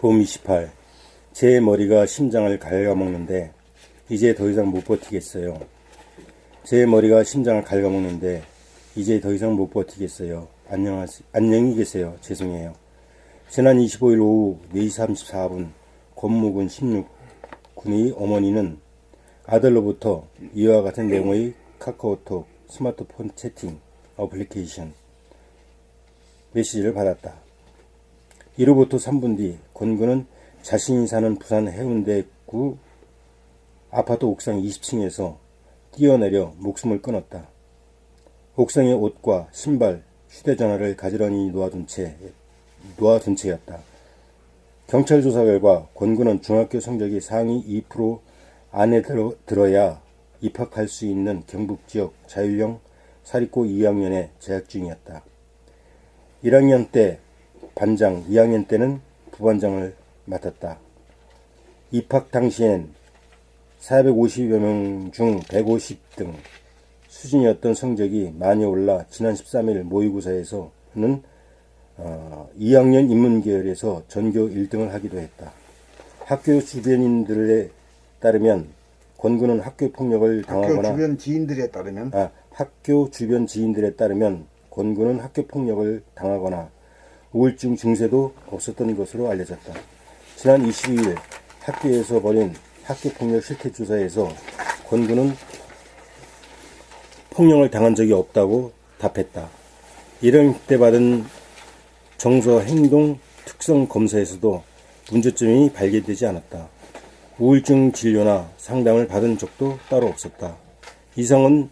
봄 28. 제 머리가 심장을 갉아먹는데 이제 더 이상 못 버티겠어요. 제 머리가 심장을 갉아먹는데 이제 더 이상 못 버티겠어요. 안녕히 계세요. 죄송해요. 지난 25일 오후 4시 34분 권무군 16군의 어머니는 아들로부터 이와 같은 내용의 카카오톡 스마트폰 채팅 어플리케이션 메시지를 받았다. 이로부터 3분 뒤 권군은 자신이 사는 부산 해운대구 아파트 옥상 20층에서 뛰어내려 목숨을 끊었다. 옥상에 옷과 신발, 휴대전화를 가지런히 놓아둔 채였다. 경찰 조사 결과 권군은 중학교 성적이 상위 2% 안에 들어야 입학할 수 있는 경북지역 자율형 사립고 2학년에 재학 중이었다. 1학년 때 반장, 2학년 때는 부반장을 맡았다. 입학 당시엔 450여 명 중 150등 수준이었던 성적이 많이 올라 지난 13일 모의고사에서는 2학년 인문계열에서 전교 1등을 하기도 했다. 학교 주변인들에 따르면 권군은 학교 폭력을 당하거나 학교 주변 지인들에 따르면 권군은 학교 폭력을 당하거나 우울증 증세도 없었던 것으로 알려졌다. 지난 22일 학교에서 벌인 학교폭력 실태조사에서 권군은 폭력을 당한 적이 없다고 답했다. 이럴 때 받은 정서 행동 특성 검사에서도 문제점이 발견되지 않았다. 우울증 진료나 상담을 받은 적도 따로 없었다. 이상은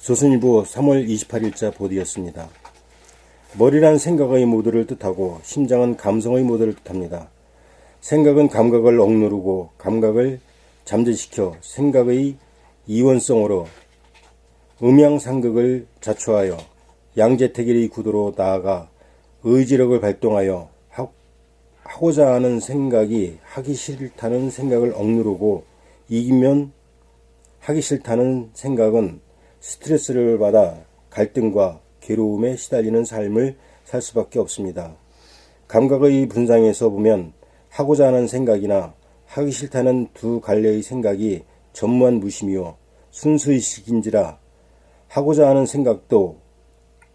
조선일보 3월 28일자 보도였습니다. 머리란 생각의 모두를 뜻하고 심장은 감성의 모두를 뜻합니다. 생각은 감각을 억누르고 감각을 잠재시켜 생각의 이원성으로 음양상극을 자초하여 양재택일의 구도로 나아가 의지력을 발동하여 하고자 하는 생각이 하기 싫다는 생각을 억누르고 이기면 하기 싫다는 생각은 스트레스를 받아 갈등과 괴로움에 시달리는 삶을 살 수밖에 없습니다. 감각의 분상에서 보면 하고자 하는 생각이나 하기 싫다는 두 갈래의 생각이 전무한 무심이요 순수의식인지라 하고자 하는 생각도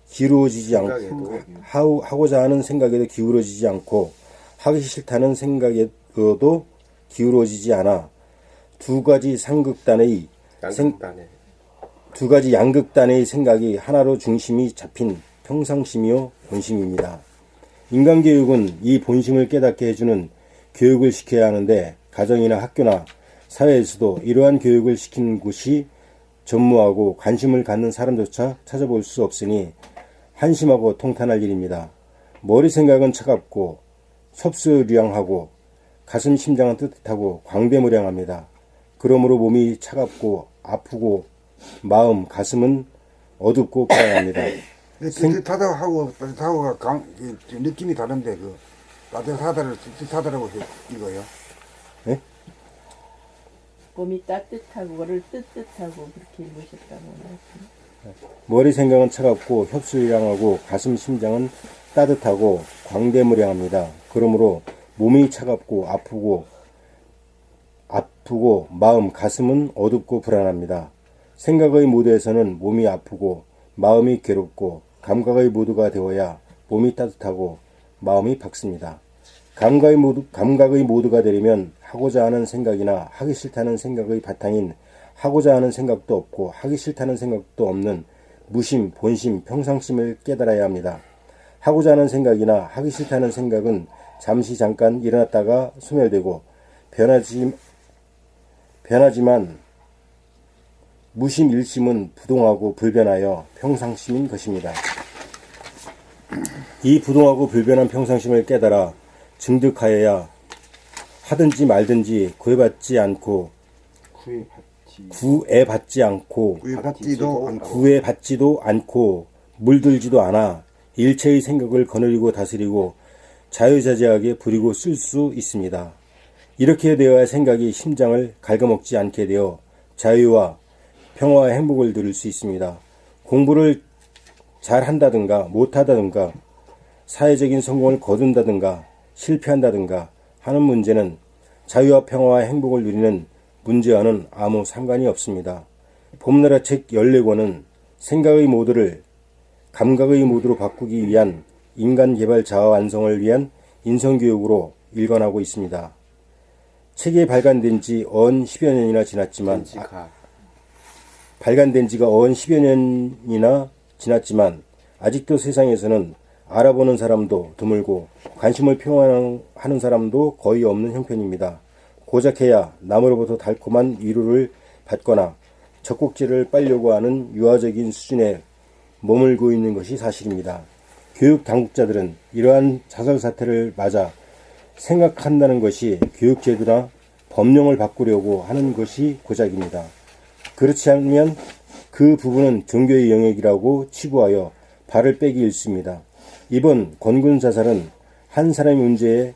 기울어지지 않고 하고자 하는 생각에도 기울어지지 않고 하기 싫다는 생각에도 기울어지지 않아 두 가지 양극단의 생각이 하나로 중심이 잡힌 평상심이요 본심입니다. 인간교육은 이 본심을 깨닫게 해주는 교육을 시켜야 하는데 가정이나 학교나 사회에서도 이러한 교육을 시키는 곳이 전무하고 관심을 갖는 사람조차 찾아볼 수 없으니 한심하고 통탄할 일입니다. 머리 생각은 차갑고 섭수류양하고 가슴 심장은 뜨뜻하고 광대무량합니다. 그러므로 몸이 차갑고 아프고 마음 가슴은 어둡고 불안합니다. 따뜻하다고 느낌이 다른데 따뜻하다라고 이거요? 네? 몸이 따뜻하고를 뜨뜻하고 그렇게 읽으셨다고 말씀하셨습니다. 머리 생각은 차갑고 혈수량하고 가슴 심장은 따뜻하고 광대무량합니다. 그러므로 몸이 차갑고 아프고 마음 가슴은 어둡고 불안합니다. 생각의 모두에서는 몸이 아프고 마음이 괴롭고 감각의 모두가 되어야 몸이 따뜻하고 마음이 밝습니다. 감각의 모두가 되려면 하고자 하는 생각이나 하기 싫다는 생각의 바탕인 하고자 하는 생각도 없고 하기 싫다는 생각도 없는 무심, 본심, 평상심을 깨달아야 합니다. 하고자 하는 생각이나 하기 싫다는 생각은 잠깐 일어났다가 소멸되고 변하지만 무심, 일심은 부동하고 불변하여 평상심인 것입니다. 이 부동하고 불변한 평상심을 깨달아 증득하여야 하든지 말든지 구애받지도 않고 물들지도 않아 일체의 생각을 거느리고 다스리고 자유자재하게 부리고 쓸 수 있습니다. 이렇게 되어야 생각이 심장을 갉아먹지 않게 되어 자유와 평화와 행복을 누릴 수 있습니다. 공부를 잘한다든가 못하다든가 사회적인 성공을 거둔다든가 실패한다든가 하는 문제는 자유와 평화와 행복을 누리는 문제와는 아무 상관이 없습니다. 봄나라 책 14권은 생각의 모드를 감각의 모드로 바꾸기 위한 인간 개발 자아 완성을 위한 인성교육으로 일관하고 있습니다. 책이 발간된 지 언 10여 년이나 지났지만 아직도 세상에서는 알아보는 사람도 드물고 관심을 표현하는 사람도 거의 없는 형편입니다. 고작해야 남으로부터 달콤한 위로를 받거나 젖꼭지를 빨려고 하는 유아적인 수준에 머물고 있는 것이 사실입니다. 교육 당국자들은 이러한 자살 사태를 맞아 생각한다는 것이 교육제도나 법령을 바꾸려고 하는 것이 고작입니다. 그렇지 않으면 그 부분은 종교의 영역이라고 치부하여 발을 빼기 일쑤입니다. 이번 권군 자살은 한 사람의 문제에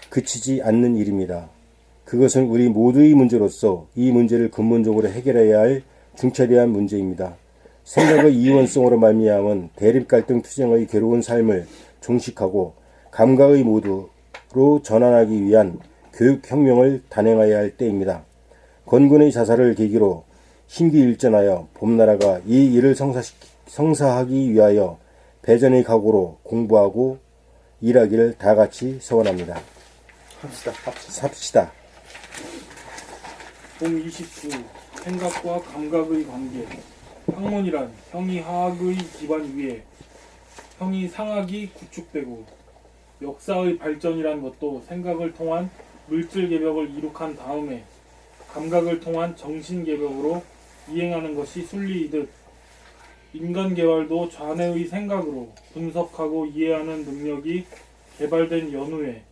그치지 않는 일입니다. 그것은 우리 모두의 문제로서 이 문제를 근본적으로 해결해야 할 중차대한 문제입니다. 생각의 이원성으로 말미암은 대립 갈등 투쟁의 괴로운 삶을 종식하고 감각의 모두로 전환하기 위한 교육혁명을 단행해야 할 때입니다. 권군의 자살을 계기로 심기일전하여 봄나라가 이 일을 성사하기 위하여 배전의 각오로 공부하고 일하기를 다같이 소원합니다. 삽시다. 봄 29. 생각과 감각의 관계. 학문이란 형이 하학의 기반 위에 형이 상학이 구축되고 역사의 발전이란 것도 생각을 통한 물질 개벽을 이룩한 다음에 감각을 통한 정신 개벽으로 이행하는 것이 순리이듯 인간 개발도 좌뇌의 생각으로 분석하고 이해하는 능력이 개발된 연후에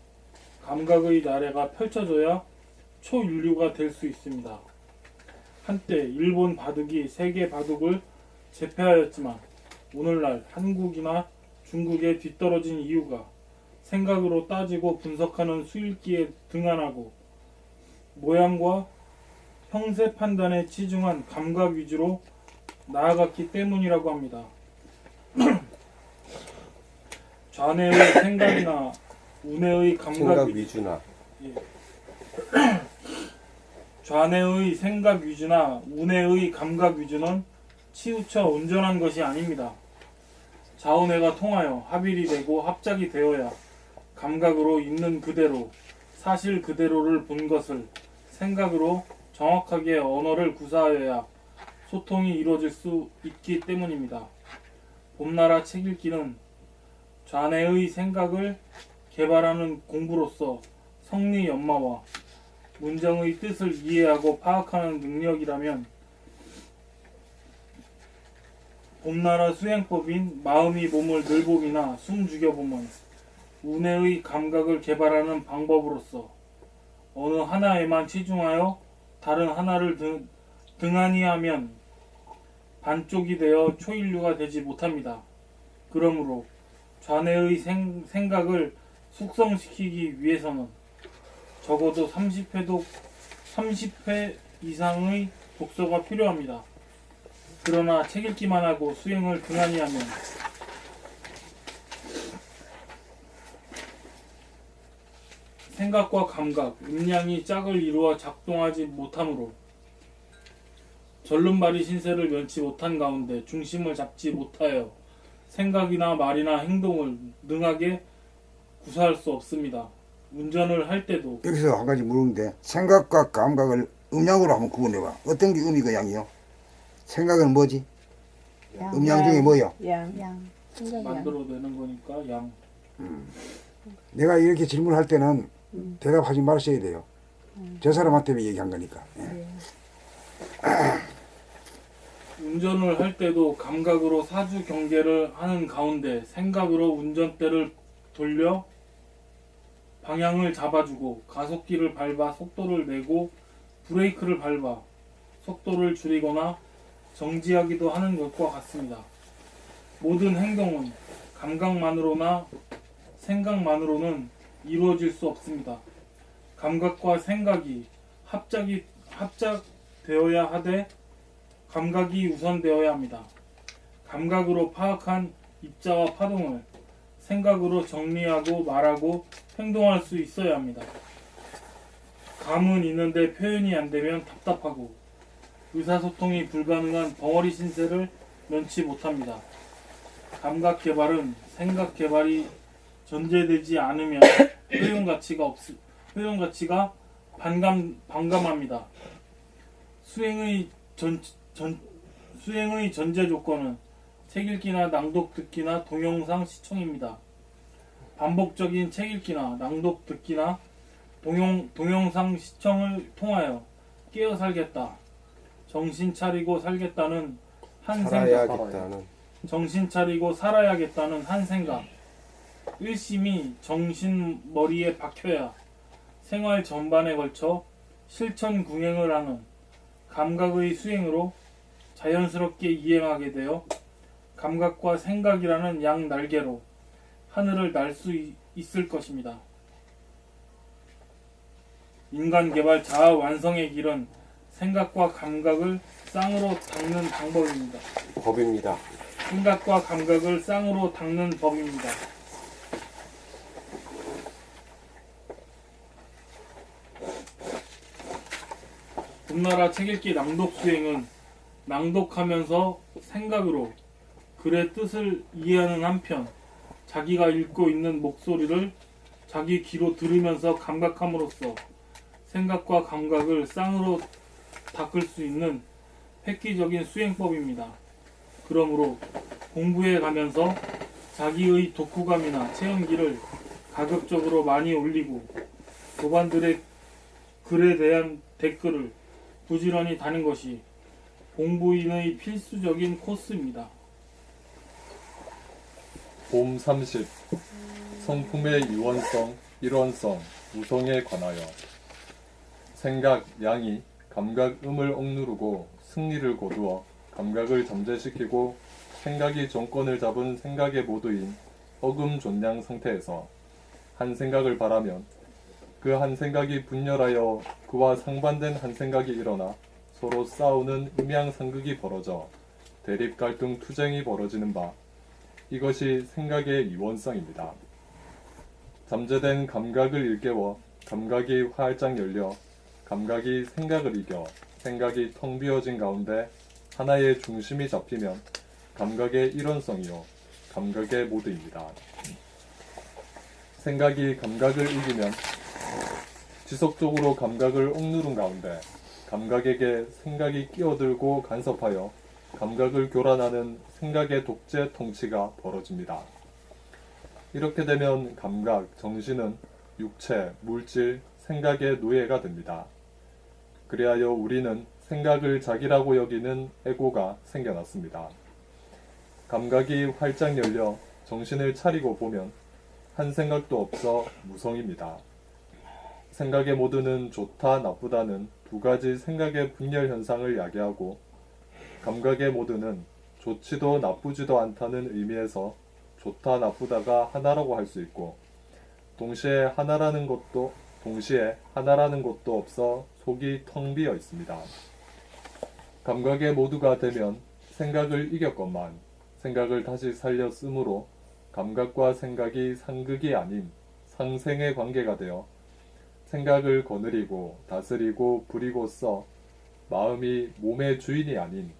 감각의 나래가 펼쳐져야 초인류가 될 수 있습니다. 한때 일본 바둑이 세계 바둑을 제패하였지만 오늘날 한국이나 중국에 뒤떨어진 이유가 생각으로 따지고 분석하는 수읽기에 등한하고 모양과 형세 판단에 치중한 감각 위주로 나아갔기 때문이라고 합니다. 좌뇌의 생각이나 우뇌의 감각 위주나 좌뇌의 생각 위주나 우뇌의 감각 위주는 치우쳐 온전한 것이 아닙니다. 좌우뇌가 통하여 합일이 되고 합작이 되어야 감각으로 있는 그대로 사실 그대로를 본 것을 생각으로 정확하게 언어를 구사하여야 소통이 이루어질 수 있기 때문입니다. 봄나라 책 읽기는 좌뇌의 생각을 개발하는 공부로서 성리 연마와 문장의 뜻을 이해하고 파악하는 능력이라면 봄나라 수행법인 마음이 몸을 늘보기나 숨 죽여보면 우뇌의 감각을 개발하는 방법으로서 어느 하나에만 치중하여 다른 하나를 등한히 하면 반쪽이 되어 초인류가 되지 못합니다. 그러므로 좌뇌의 생각을 숙성시키기 위해서는 적어도 30회 이상의 독서가 필요합니다. 그러나 책 읽기만 하고 수행을 등한히 하면 생각과 감각, 음량이 짝을 이루어 작동하지 못하므로 절름발이 신세를 면치 못한 가운데 중심을 잡지 못하여 생각이나 말이나 행동을 능하게 구사할 수 없습니다. 운전을 할 때도 여기서 한 가지 물었는데 생각과 감각을 음양으로 한번 구분해봐. 어떤 게 음이고 양이요? 생각은 뭐지? 음양 중에 뭐요? 양. 생각 양. 만들어내는 거니까 양. 내가 이렇게 질문할 때는 대답하지 말으셔야 돼요. 저 사람한테 얘기한 거니까. 예. 운전을 할 때도 감각으로 사주 경계를 하는 가운데 생각으로 운전대를 돌려 방향을 잡아주고 가속기를 밟아 속도를 내고 브레이크를 밟아 속도를 줄이거나 정지하기도 하는 것과 같습니다. 모든 행동은 감각만으로나 생각만으로는 이루어질 수 없습니다. 감각과 생각이 합작되어야 하되 감각이 우선되어야 합니다. 감각으로 파악한 입자와 파동을 생각으로 정리하고 말하고 행동할 수 있어야 합니다. 감은 있는데 표현이 안 되면 답답하고 의사소통이 불가능한 벙어리 신세를 면치 못합니다. 감각 개발은 생각 개발이 전제되지 않으면 효용 가치가 반감합니다. 수행의 전제 조건은 책 읽기나 낭독 듣기나 동영상 시청입니다. 반복적인 책 읽기나 낭독 듣기나 동영상 시청을 통하여 깨어 살겠다, 정신 차리고 살겠다는 한 생각, 살아야겠다는 정신 차리고 살아야겠다는 한 생각, 일심이 정신머리에 박혀야 생활 전반에 걸쳐 실천궁행을 하는 감각의 수행으로 자연스럽게 이행하게 되어 감각과 생각이라는 양 날개로 하늘을 날 수 있을 것입니다. 인간 개발 자아 완성의 길은 생각과 감각을 쌍으로 닦는 방법입니다. 법입니다. 생각과 감각을 쌍으로 닦는 법입니다. 금나라 책읽기 낭독 수행은 낭독하면서 생각으로 글의 뜻을 이해하는 한편 자기가 읽고 있는 목소리를 자기 귀로 들으면서 감각함으로써 생각과 감각을 쌍으로 닦을 수 있는 획기적인 수행법입니다. 그러므로 공부해 가면서 자기의 독후감이나 체험기를 가급적으로 많이 올리고 도반들의 글에 대한 댓글을 부지런히 다는 것이 공부인의 필수적인 코스입니다. 봄 30. 성품의 유원성, 일원성, 우성에 관하여 생각, 양이 감각음을 억누르고 승리를 거두어 감각을 잠재시키고 생각이 정권을 잡은 생각의 모두인 어금존량 상태에서 한 생각을 바라면 그 한 생각이 분열하여 그와 상반된 한 생각이 일어나 서로 싸우는 음양상극이 벌어져 대립 갈등 투쟁이 벌어지는 바, 이것이 생각의 이원성입니다. 잠재된 감각을 일깨워 감각이 활짝 열려 감각이 생각을 이겨 생각이 텅 비어진 가운데 하나의 중심이 잡히면 감각의 일원성이요 감각의 모두입니다. 생각이 감각을 이기면 지속적으로 감각을 억누른 가운데 감각에게 생각이 끼어들고 간섭하여 감각을 교란하는 생각의 독재 통치가 벌어집니다. 이렇게 되면 감각, 정신은 육체, 물질, 생각의 노예가 됩니다. 그리하여 우리는 생각을 자기라고 여기는 에고가 생겨났습니다. 감각이 활짝 열려 정신을 차리고 보면 한 생각도 없어 무성입니다. 생각의 모두는 좋다, 나쁘다는 두 가지 생각의 분열 현상을 야기하고 감각의 모두는 좋지도 나쁘지도 않다는 의미에서 좋다, 나쁘다가 하나라고 할 수 있고 동시에 하나라는 것도 없어 속이 텅 비어 있습니다. 감각의 모두가 되면 생각을 이겼건만 생각을 다시 살려 쓰므로 감각과 생각이 상극이 아닌 상생의 관계가 되어 생각을 거느리고 다스리고 부리고 써 마음이 몸의 주인이 아닌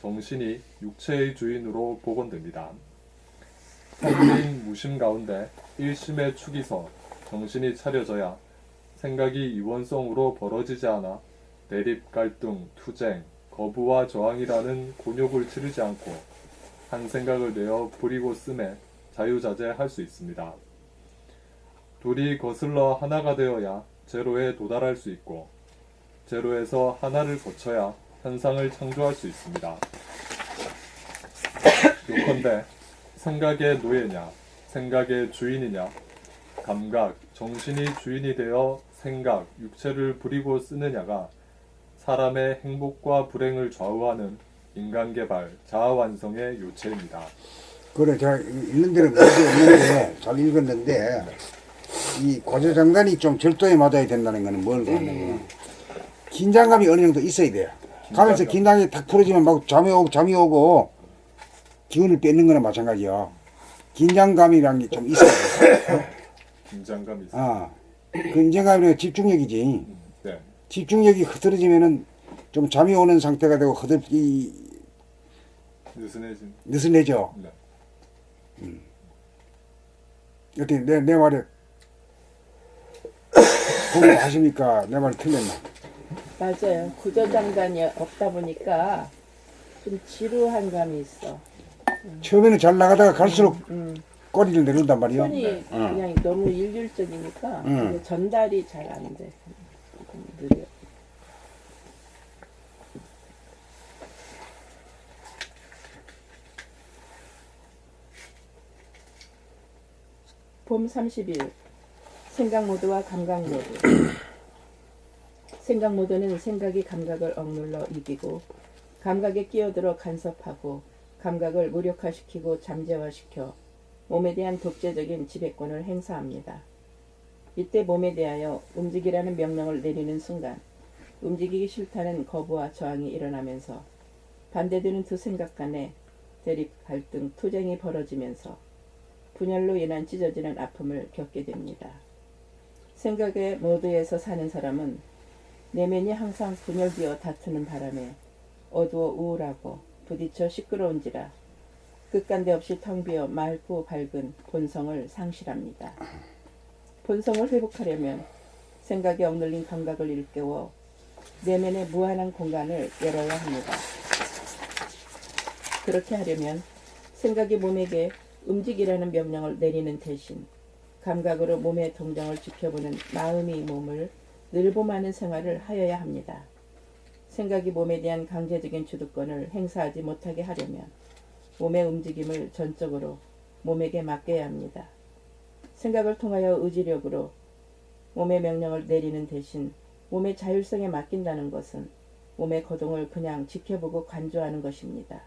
정신이 육체의 주인으로 복원됩니다. 텅빈 무심 가운데 일심의 축이 서 정신이 차려져야 생각이 이원성으로 벌어지지 않아 대립, 갈등, 투쟁, 거부와 저항이라는 곤욕을 치르지 않고 한 생각을 내어 부리고 씀에 자유자재할 수 있습니다. 둘이 거슬러 하나가 되어야 제로에 도달할 수 있고 제로에서 하나를 거쳐야 현상을 창조할 수 있습니다. 요컨대 생각의 노예냐, 생각의 주인이냐, 감각, 정신이 주인이 되어 생각, 육체를 부리고 쓰느냐가 사람의 행복과 불행을 좌우하는 인간개발, 자아완성의 요체입니다. 그래, 제가 읽는 데는 문제 없는데, 잘 읽었는데, 이 고조장단이 좀 절도에 맞아야 된다는 거는 뭘 하냐면, 긴장감이 어느 정도 있어야 돼요. 가면서 긴장이 탁 풀어지면 막 잠이 오고, 기운을 뺏는 거나 마찬가지야. 긴장감이라는 게 좀 있어야 돼. 긴장감이 있어요. 아, 긴장감이 집중력이지. 네. 집중력이 흐트러지면은 좀 잠이 오는 상태가 되고 느슨해진. 느슨해져. 네. 어떻게 내 말에 공부하십니까? 내 말이 틀렸나? 맞아요. 구조장단이 없다 보니까 좀 지루한 감이 있어. 처음에는 잘 나가다가 갈수록 음. 꼬리를 내린단 말이야. 손이 그냥 너무 일률적이니까 응. 이게 전달이 잘 안 돼. 느려. 봄 30일 생각 모드와 감각 모드. 생각 모드는 생각이 감각을 억눌러 이기고 감각에 끼어들어 간섭하고 감각을 무력화시키고 잠재화시켜 몸에 대한 독재적인 지배권을 행사합니다. 이때 몸에 대하여 움직이라는 명령을 내리는 순간 움직이기 싫다는 거부와 저항이 일어나면서 반대되는 두 생각 간에 대립, 갈등, 투쟁이 벌어지면서 분열로 인한 찢어지는 아픔을 겪게 됩니다. 생각의 모드에서 사는 사람은 내면이 항상 분열되어 다투는 바람에 어두워 우울하고 부딪혀 시끄러운지라 끝간데없이 텅 비어 맑고 밝은 본성을 상실합니다. 본성을 회복하려면 생각에 억눌린 감각을 일깨워 내면의 무한한 공간을 열어야 합니다. 그렇게 하려면 생각이 몸에게 움직이라는 명령을 내리는 대신 감각으로 몸의 동작을 지켜보는 마음이 몸을 늘봄하는 생활을 하여야 합니다. 생각이 몸에 대한 강제적인 주도권을 행사하지 못하게 하려면 몸의 움직임을 전적으로 몸에게 맡겨야 합니다. 생각을 통하여 의지력으로 몸의 명령을 내리는 대신 몸의 자율성에 맡긴다는 것은 몸의 거동을 그냥 지켜보고 관조하는 것입니다.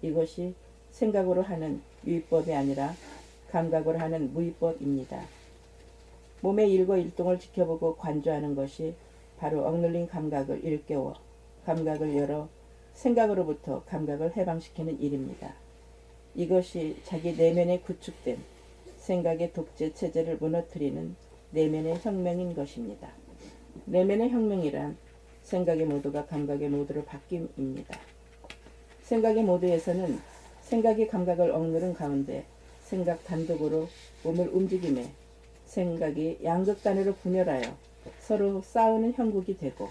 이것이 생각으로 하는 유의법이 아니라 감각으로 하는 무의법입니다. 몸의 일거일동을 지켜보고 관조하는 것이 바로 억눌린 감각을 일깨워 감각을 열어 생각으로부터 감각을 해방시키는 일입니다. 이것이 자기 내면에 구축된 생각의 독재 체제를 무너뜨리는 내면의 혁명인 것입니다. 내면의 혁명이란 생각의 모두가 감각의 모두로 바뀜입니다. 생각의 모두에서는 생각이 감각을 억누른 가운데 생각 단독으로 몸을 움직임에 생각이 양극단으로 분열하여 서로 싸우는 형국이 되고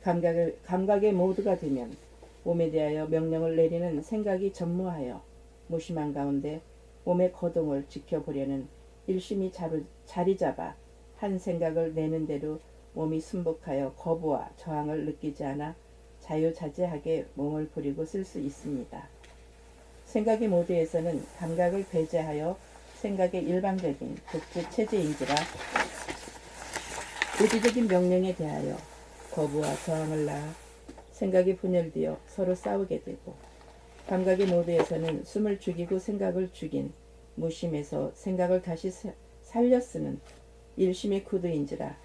감각의 모두가 되면 몸에 대하여 명령을 내리는 생각이 전무하여 무심한 가운데 몸의 거동을 지켜보려는 일심이 자리 잡아 한 생각을 내는 대로 몸이 순복하여 거부와 저항을 느끼지 않아 자유자재하게 몸을 부리고 쓸 수 있습니다. 생각의 모드에서는 감각을 배제하여 생각의 일방적인 독재 체제인지라 의지적인 명령에 대하여 거부와 저항을 낳아 생각이 분열되어 서로 싸우게 되고 감각의 모드에서는 숨을 죽이고 생각을 죽인 무심에서 생각을 다시 살려 쓰는 일심의 쿠드인지라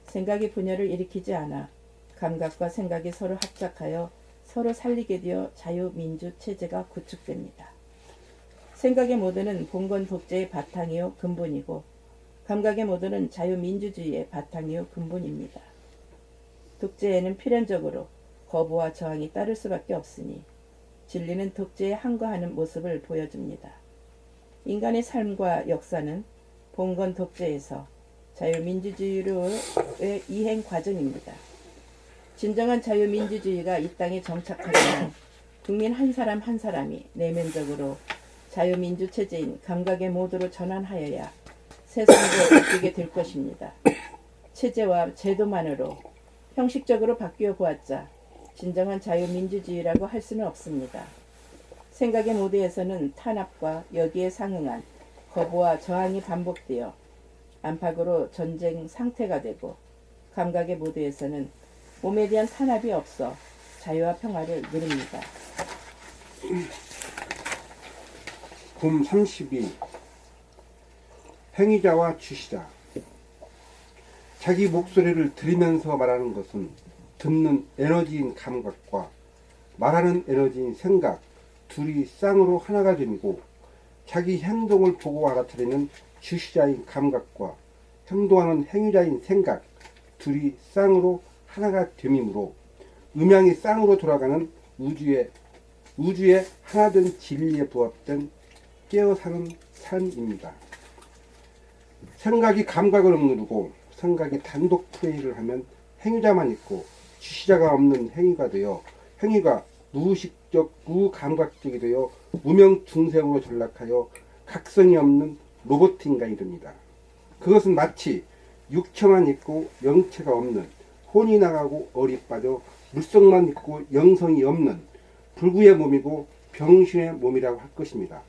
생각이 분열을 일으키지 않아 감각과 생각이 서로 합작하여 서로 살리게 되어 자유민주 체제가 구축됩니다. 생각의 모드는 봉건 독재의 바탕이요 근본이고 감각의 모드는 자유민주주의의 바탕이요 근본입니다. 독재에는 필연적으로 거부와 저항이 따를 수밖에 없으니 진리는 독재에 항거하는 모습을 보여줍니다. 인간의 삶과 역사는 봉건 독재에서 자유민주주의로의 이행 과정입니다. 진정한 자유민주주의가 이 땅에 정착하려면 국민 한 사람 한 사람이 내면적으로 자유민주체제인 감각의 모드로 전환하여야 세상도 바뀌게 될 것입니다. 체제와 제도만으로 형식적으로 바뀌어 보았자 진정한 자유민주주의라고 할 수는 없습니다. 생각의 모드에서는 탄압과 여기에 상응한 거부와 저항이 반복되어 안팎으로 전쟁 상태가 되고 감각의 모드에서는 몸에 대한 탄압이 없어 자유와 평화를 누립니다. 봄 30일 행위자와 주시자. 자기 목소리를 들으면서 말하는 것은 듣는 에너지인 감각과 말하는 에너지인 생각 둘이 쌍으로 하나가 됩이고 자기 행동을 보고 알아차리는 주시자인 감각과 행동하는 행위자인 생각 둘이 쌍으로 하나가 됨이므로 음양이 쌍으로 돌아가는 우주의 하나된 진리에 부합된 깨어 사는 삶입니다. 생각이 감각을 억누르고 생각이 단독 플레이를 하면 행위자만 있고 주시자가 없는 행위가 되어 행위가 무의식적, 무감각적이 되어 무명중생으로 전락하여 각성이 없는 로봇 인간이 됩니다. 그것은 마치 육체만 있고 영체가 없는 혼이 나가고 얼이 빠져 물성만 있고 영성이 없는 불구의 몸이고 병신의 몸이라고 할 것입니다.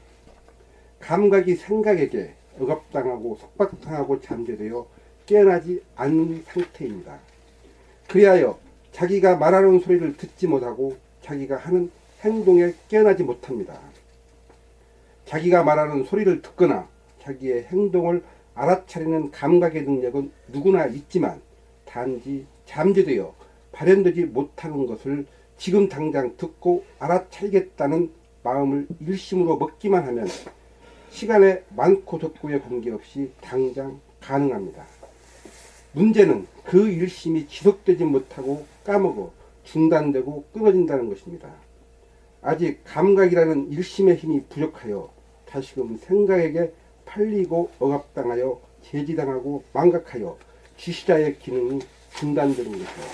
감각이 생각에게 억압당하고 속박당하고 잠재되어 깨어나지 않는 상태입니다. 그리하여 자기가 말하는 소리를 듣지 못하고 자기가 하는 행동에 깨어나지 못합니다. 자기가 말하는 소리를 듣거나 자기의 행동을 알아차리는 감각의 능력은 누구나 있지만 단지 잠재되어 발현되지 못하는 것을 지금 당장 듣고 알아차리겠다는 마음을 일심으로 먹기만 하면 시간의 많고 적고에 관계없이 당장 가능합니다. 문제는 그 일심이 지속되지 못하고 까먹어 중단되고 끊어진다는 것입니다. 아직 감각이라는 일심의 힘이 부족하여 다시금 생각에게 팔리고 억압당하여 제지당하고 망각하여 주시자의 기능이 중단되는 것이요.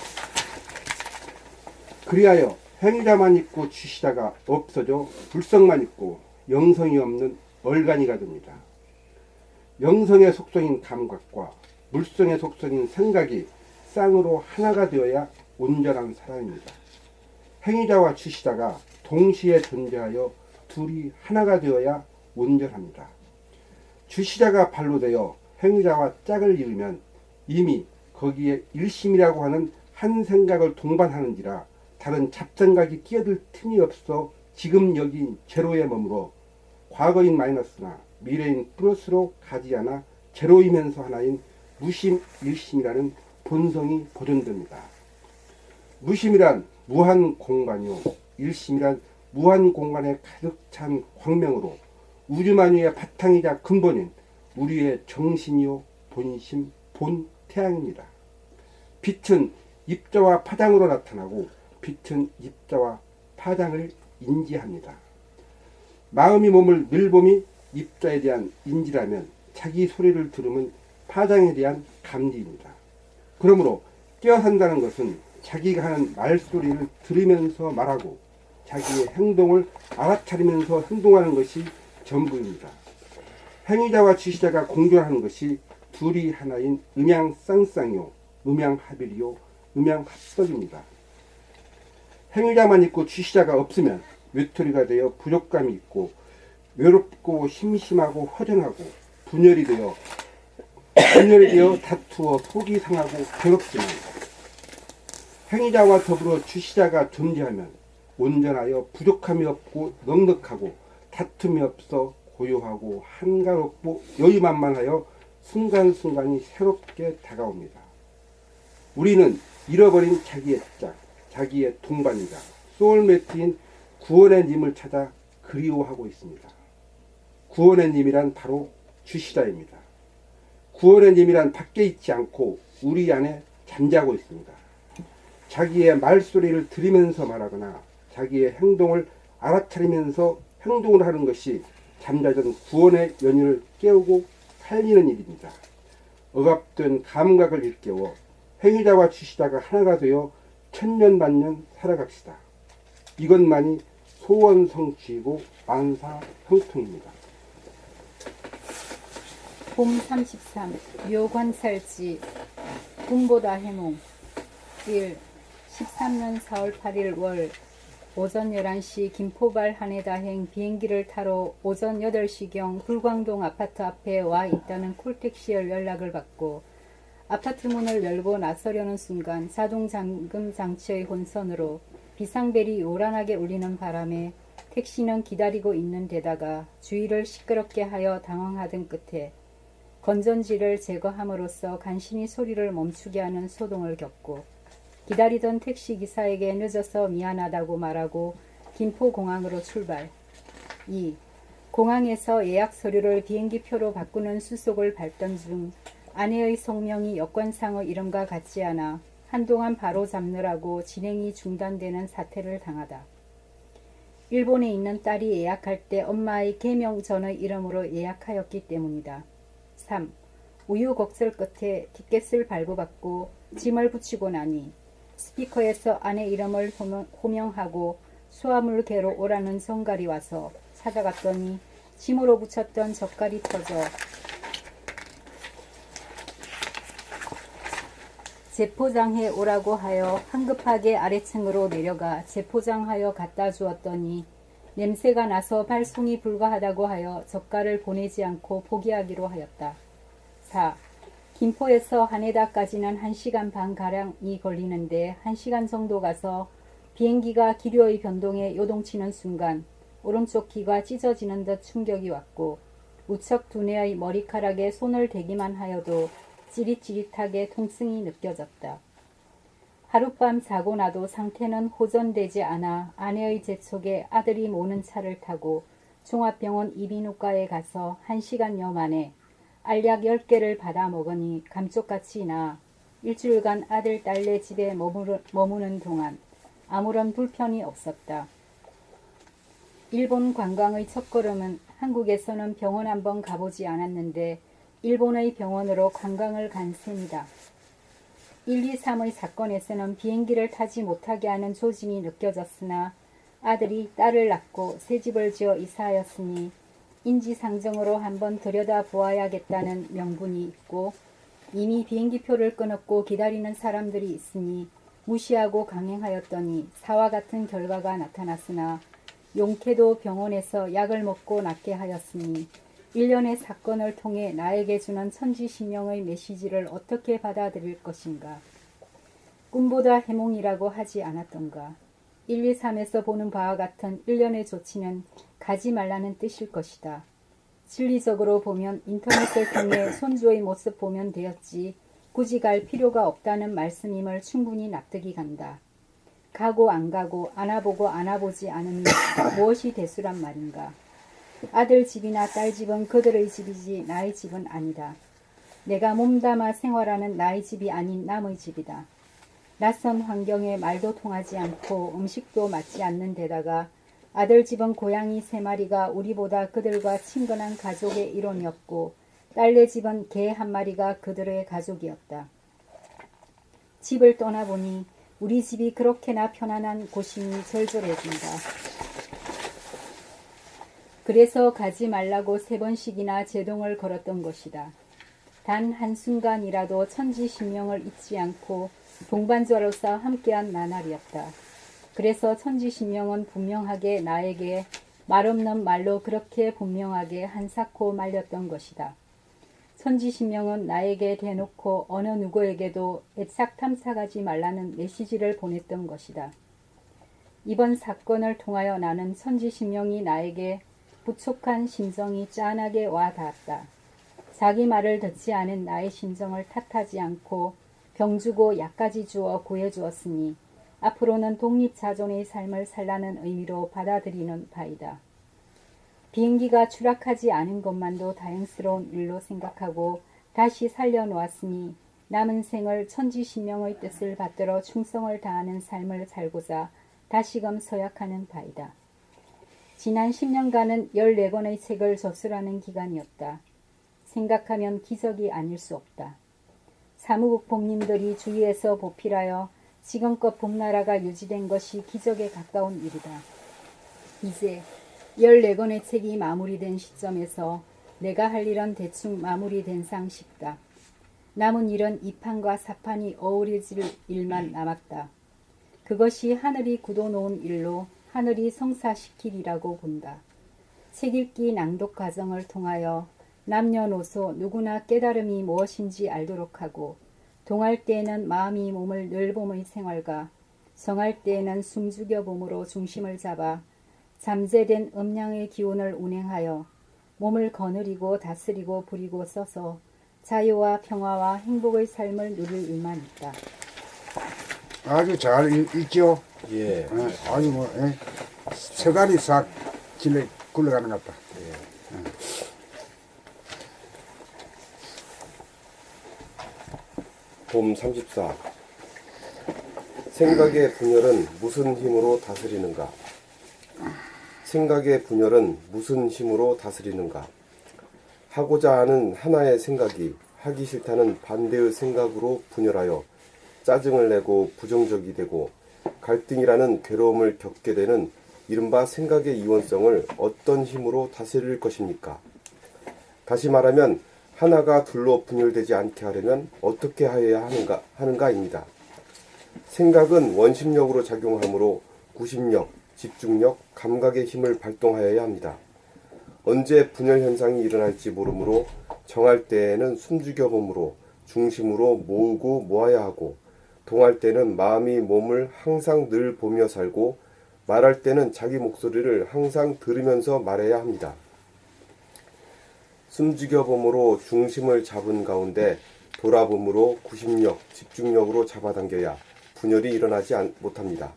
그리하여 행위자만 있고 주시자가 없어져 불성만 있고 영성이 없는 얼간이가 됩니다. 영성의 속성인 감각과 물성의 속성인 생각이 쌍으로 하나가 되어야 온전한 사람입니다. 행위자와 주시자가 동시에 존재하여 둘이 하나가 되어야 온전합니다. 주시자가 발로 되어 행위자와 짝을 이루면 이미 거기에 일심이라고 하는 한 생각을 동반하는지라 다른 잡생각이 끼어들 틈이 없어 지금 여기 제로에 머물어 과거인 마이너스나 미래인 플러스로 가지 않아 제로이면서 하나인 무심 일심이라는 본성이 보존됩니다. 무심이란 무한 공간이요 일심이란 무한 공간에 가득 찬 광명으로 우주만유의 바탕이자 근본인 우리의 정신이요 본심 본태양입니다. 빛은 입자와 파장으로 나타나고 빛은 입자와 파장을 인지합니다. 마음이 몸을 늘봄이 입자에 대한 인지라면 자기 소리를 들으면 파장에 대한 감지입니다. 그러므로 깨어산다는 것은 자기가 하는 말소리를 들으면서 말하고 자기의 행동을 알아차리면서 행동하는 것이 전부입니다. 행위자와 주시자가 공존하는 것이 둘이 하나인 음양쌍쌍이요 음양합일이요 음양합석입니다. 행위자만 있고 주시자가 없으면 외톨이가 되어 부족감이 있고 외롭고 심심하고 허전하고 분열이 되어 다투어 속이 상하고 괴롭지만 행위자와 더불어 주시자가 존재하면 온전하여 부족함이 없고 넉넉하고 다툼이 없어 고요하고 한가롭고 여유만만하여 순간순간이 새롭게 다가옵니다. 우리는 잃어버린 자기의 짝, 자기의 동반자, 소울메이트인 구원의 님을 찾아 그리워하고 있습니다. 구원의 님이란 바로 주시자입니다. 구원의 님이란 밖에 있지 않고 우리 안에 잠자고 있습니다. 자기의 말소리를 들으면서 말하거나 자기의 행동을 알아차리면서 행동을 하는 것이 잠자던 구원의 연유를 깨우고 살리는 일입니다. 억압된 감각을 일깨워 행위자와 주시자가 하나가 되어 천년만년 살아갑시다. 이것만이 소원성취이고 만사형통입니다. 봄 33 묘관살지 꿈보다 해몽 1. 13년 4월 8일 월 오전 11시 김포발 한해다행 비행기를 타러 오전 8시경 불광동 아파트 앞에 와 있다는 콜택시열 연락을 받고 아파트 문을 열고 나서려는 순간 자동 잠금 장치의 혼선으로 비상벨이 요란하게 울리는 바람에 택시는 기다리고 있는 데다가 주위를 시끄럽게 하여 당황하던 끝에 건전지를 제거함으로써 간신히 소리를 멈추게 하는 소동을 겪고 기다리던 택시기사에게 늦어서 미안하다고 말하고 김포공항으로 출발. 2. 공항에서 예약 서류를 비행기표로 바꾸는 수속을 밟던 중 아내의 성명이 여권상의 이름과 같지 않아 한동안 바로 잡느라고 진행이 중단되는 사태를 당하다. 일본에 있는 딸이 예약할 때 엄마의 개명 전의 이름으로 예약하였기 때문이다. 3. 우유곡절 끝에 티켓을 발부받고 짐을 붙이고 나니 스피커에서 아내 이름을 호명하고 수화물개로 오라는 정갈이 와서 찾아갔더니 짐으로 붙였던 젓갈이 터져 재포장해 오라고 하여 한급하게 아래층으로 내려가 재포장하여 갖다 주었더니 냄새가 나서 발송이 불가하다고 하여 젓갈을 보내지 않고 포기하기로 하였다. 4. 김포에서 하네다까지는 1시간 반가량이 걸리는데 1시간 정도 가서 비행기가 기류의 변동에 요동치는 순간 오른쪽 귀가 찢어지는 듯 충격이 왔고 우측 두뇌의 머리카락에 손을 대기만 하여도 찌릿찌릿하게 통증이 느껴졌다. 하룻밤 자고 나도 상태는 호전되지 않아 아내의 재촉에 아들이 모는 차를 타고 종합병원 이비인후과에 가서 1시간여 만에 알약 10개를 받아 먹으니 감쪽같이 나 일주일간 아들 딸네 집에 머무는 동안 아무런 불편이 없었다. 일본 관광의 첫걸음은 한국에서는 병원 한번 가보지 않았는데 일본의 병원으로 관광을 간 셈이다. 1, 2, 3의 사건에서는 비행기를 타지 못하게 하는 조짐이 느껴졌으나 아들이 딸을 낳고 새 집을 지어 이사하였으니 인지상정으로 한번 들여다보아야겠다는 명분이 있고 이미 비행기표를 끊었고 기다리는 사람들이 있으니 무시하고 강행하였더니 사와 같은 결과가 나타났으나 용케도 병원에서 약을 먹고 낫게 하였으니 일련의 사건을 통해 나에게 주는 천지신명의 메시지를 어떻게 받아들일 것인가. 꿈보다 해몽이라고 하지 않았던가. 1, 2, 3에서 보는 바와 같은 일련의 조치는 가지 말라는 뜻일 것이다. 진리적으로 보면 인터넷을 통해 손주의 모습 보면 되었지 굳이 갈 필요가 없다는 말씀임을 충분히 납득이 간다. 가고 안 가고 안아보고 안아보지 않으니 무엇이 대수란 말인가. 아들 집이나 딸 집은 그들의 집이지 나의 집은 아니다. 내가 몸담아 생활하는 나의 집이 아닌 남의 집이다. 낯선 환경에 말도 통하지 않고 음식도 맞지 않는 데다가 아들 집은 고양이 3마리가 우리보다 그들과 친근한 가족의 일원이었고 딸네 집은 개 1마리가 그들의 가족이었다. 집을 떠나보니 우리 집이 그렇게나 편안한 곳이니 절절해진다. 그래서 가지 말라고 3번씩이나 제동을 걸었던 것이다. 단 한순간이라도 천지신명을 잊지 않고 동반자로서 함께한 나날이었다. 그래서 천지신명은 분명하게 나에게 말없는 말로 그렇게 분명하게 한사코 말렸던 것이다. 천지신명은 나에게 대놓고 어느 누구에게도 애착 탐색하지 말라는 메시지를 보냈던 것이다. 이번 사건을 통하여 나는 천지신명이 나에게 부족한 심정이 짠하게 와 닿았다. 자기 말을 듣지 않은 나의 심정을 탓하지 않고 병주고 약까지 주어 구해주었으니 앞으로는 독립자존의 삶을 살라는 의미로 받아들이는 바이다. 비행기가 추락하지 않은 것만도 다행스러운 일로 생각하고 다시 살려놓았으니 남은 생을 천지신명의 뜻을 받들어 충성을 다하는 삶을 살고자 다시금 서약하는 바이다. 지난 10년간은 14권의 책을 접수하는 기간이었다. 생각하면 기적이 아닐 수 없다. 사무국 봄님들이 주위에서 보필하여 지금껏 봄나라가 유지된 것이 기적에 가까운 일이다. 이제 14권의 책이 마무리된 시점에서 내가 할 일은 대충 마무리된 상 싶다. 남은 일은 2판과 4판이 어우러질 일만 남았다. 그것이 하늘이 굳어놓은 일로 하늘이 성사시키리라고 본다. 책 읽기 낭독 과정을 통하여 남녀노소 누구나 깨달음이 무엇인지 알도록 하고 동할 때에는 마음이 몸을 늘봄의 생활과 정할 때에는 숨죽여 봄으로 중심을 잡아 잠재된 음양의 기운을 운행하여 몸을 거느리고 다스리고 부리고 써서 자유와 평화와 행복의 삶을 누릴 일만 있다. 아주 잘 읽죠. 예. 아주 뭐 서갈이 싹 질러 굴러가는 것 같다. 봄 34. 생각의 분열은 무슨 힘으로 다스리는가? 생각의 분열은 무슨 힘으로 다스리는가? 하고자 하는 하나의 생각이 하기 싫다는 반대의 생각으로 분열하여 짜증을 내고 부정적이 되고 갈등이라는 괴로움을 겪게 되는 이른바 생각의 이원성을 어떤 힘으로 다스릴 것입니까? 다시 말하면 하나가 둘로 분열되지 않게 하려면 어떻게 하여야 하는가입니다. 생각은 원심력으로 작용하므로 구심력, 집중력, 감각의 힘을 발동하여야 합니다. 언제 분열 현상이 일어날지 모르므로 정할 때에는 숨죽여 봄으로 중심으로 모으고 모아야 하고 동할 때는 마음이 몸을 항상 늘 보며 살고 말할 때는 자기 목소리를 항상 들으면서 말해야 합니다. 숨죽여 봄으로 중심을 잡은 가운데 돌아봄으로 구심력, 집중력으로 잡아당겨야 분열이 일어나지 못합니다.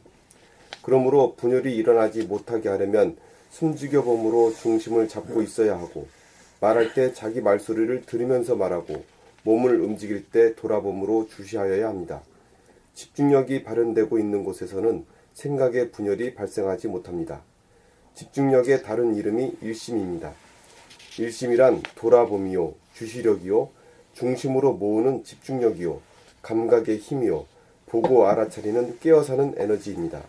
그러므로 분열이 일어나지 못하게 하려면 숨죽여 봄으로 중심을 잡고 있어야 하고 말할 때 자기 말소리를 들으면서 말하고 몸을 움직일 때 돌아봄으로 주시하여야 합니다. 집중력이 발현되고 있는 곳에서는 생각의 분열이 발생하지 못합니다. 집중력의 다른 이름이 일심입니다. 일심이란 돌아봄이요, 주시력이요, 중심으로 모으는 집중력이요, 감각의 힘이요, 보고 알아차리는 깨어사는 에너지입니다.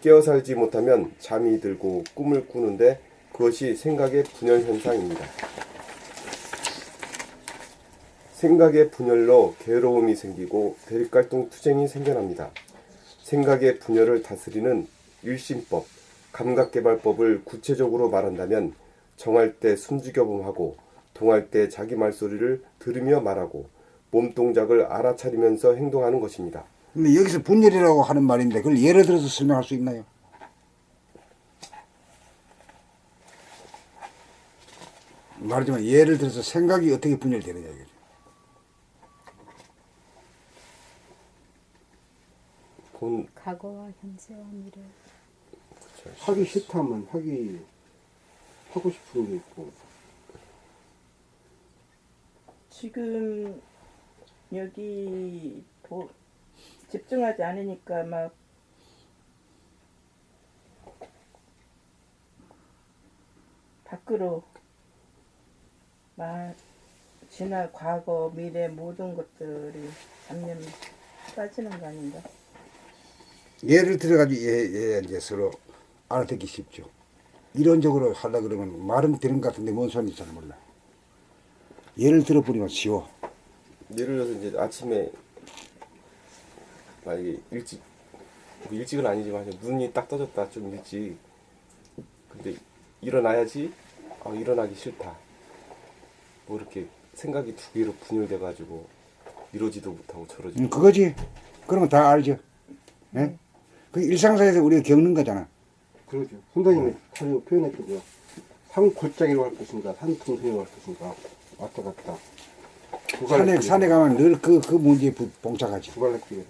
깨어살지 못하면 잠이 들고 꿈을 꾸는데 그것이 생각의 분열 현상입니다. 생각의 분열로 괴로움이 생기고 대립갈등 투쟁이 생겨납니다. 생각의 분열을 다스리는 일심법, 감각개발법을 구체적으로 말한다면 정할 때 숨죽여봄하고 동할 때 자기 말소리를 들으며 말하고 몸동작을 알아차리면서 행동하는 것입니다. 근데 여기서 분열이라고 하는 말인데 그걸 예를 들어서 설명할 수 있나요? 말하지만 예를 들어서 생각이 어떻게 분열되느냐 이거죠. 과거와 현재와 미래. 하기 싫다면 하고 싶은 게 있고. 지금 여기 집중하지 않으니까 막 밖으로 막 지나 과거 미래 모든 것들이 잡념 빠지는 거 아닌가? 예를 들어가지고 이제 서로 알아듣기 쉽죠. 이론적으로 하려 그러면 말은 되는 것 같은데 뭔 소리인지 잘 몰라. 예를 들어버리면 쉬워. 예를 들어서 이제 아침에 만약에 일찍은 아니지만 눈이 딱 떠졌다 좀 일찍. 근데 일어나야지. 일어나기 싫다. 뭐 이렇게 생각이 두 개로 분열돼가지고 이러지도 못하고 저러지도. 그거지. 그러면 다 알죠. 예? 그 일상생활에서 우리가 겪는 거잖아. 그러죠. 선생님이 잘 표현했거든요. 한 골짜기로 갈 것인가, 한 틈새로 갈 것인가, 왔다 갔다. 산에 가면 늘 그 문제에 봉착하지. 두 갈래 길에서.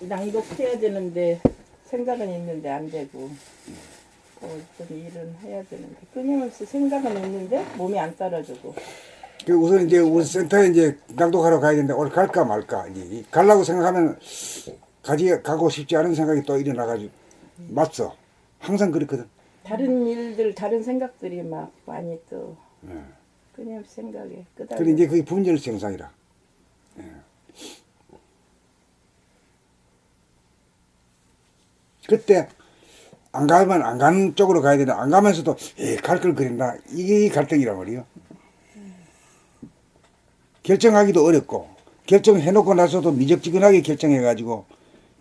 낭독해야 되는데 생각은 있는데 안 되고 어떤 일은 해야 되는데 끊임없이 생각은 있는데 몸이 안 따라주고. 그 우선 이제 우리 센터에 이제 낭독하러 가야 되는데 오늘 갈까 말까 이제 가려고 생각하면 가고 싶지 않은 생각이 또 일어나가지고 맞어. 항상 그렇거든. 다른 일들, 다른 생각들이 막 많이 또 끊임없이 생각에 끄달려. 그래 이제 그게 분열 증상이라. 예. 그때 안 가면 안 가는 쪽으로 가야 되는데 안 가면서도 갈 걸 그린다. 이게 갈등이란 말이요. 결정하기도 어렵고 결정해놓고 나서도 미적지근하게 결정해가지고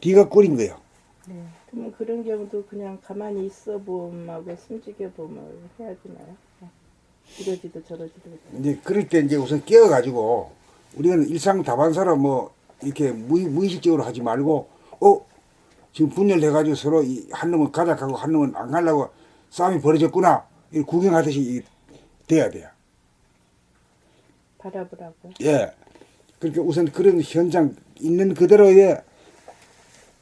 뒤가 꿀인 거예요. 그러면 그런 경우도 그냥 가만히 있어 봄하고 숨죽여 봄을 해야 되나요? 이러지도 저러지도 못하고. 이제 그럴 때 이제 우선 깨어가지고 우리는 일상 다반사로 뭐 이렇게 무의식적으로 하지 말고 지금 분열돼가지고 서로 한 놈은 가자 하고 한 놈은 안 가려고 싸움이 벌어졌구나 이렇게 구경하듯이 돼야 돼요. 바라보라고요? 예. 그러니까 우선 그런 현장 있는 그대로의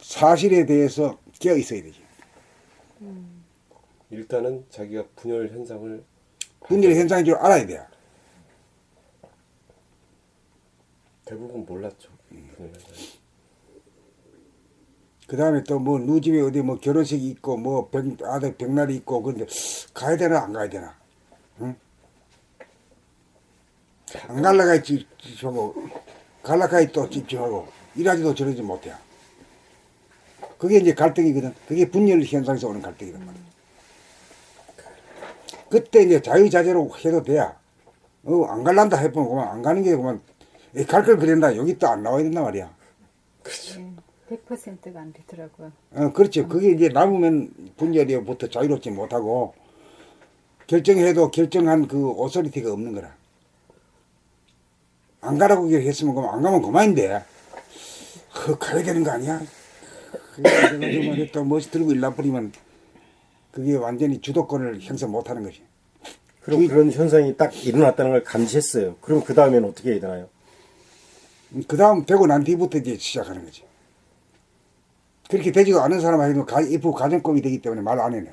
사실에 대해서 깨어 있어야 되죠. 일단은 자기가 분열 현상을 분열 현상인 줄 알아야 돼. 대부분 몰랐죠. 분열 현상. 그 다음에 또 뭐 누집에 어디 뭐 결혼식이 있고 뭐 아들 백날이 있고 그런데 가야 되나 안 가야 되나? 응? 안 갈라가 집중하고 갈라가야 또 집중하고 일하지도 저러지 못해. 그게 이제 갈등이거든. 그게 분열 현상에서 오는 갈등이란 말이야. 그때 이제 자유자재로 해도 돼야. 안 갈란다 해보면 그만 안 가는 게 그만 갈 걸 그랬나 여기 또 안 나와야 된단 말이야. 네, 100%가 안 되더라고요. 그렇죠. 그게 이제 남으면 분열이부터 자유롭지 못하고 결정해도 결정한 그 오소리티가 없는 거라. 안 가라고 했으면 그럼 안 가면 그만인데 가야 되는 거 아니야? 그래가지고 또 멋이 들고 일나 버리면 그게 완전히 주도권을 행사 못하는 것이. 그럼 그런 현상이 딱 일어났다는 걸 감지했어요. 그럼 그 다음에는 어떻게 해야 되나요? 그 다음 되고 난 뒤부터 이제 시작하는 거지. 그렇게 되지도 않은 사람한테는 일부 가정법이 되기 때문에 말 안 해네.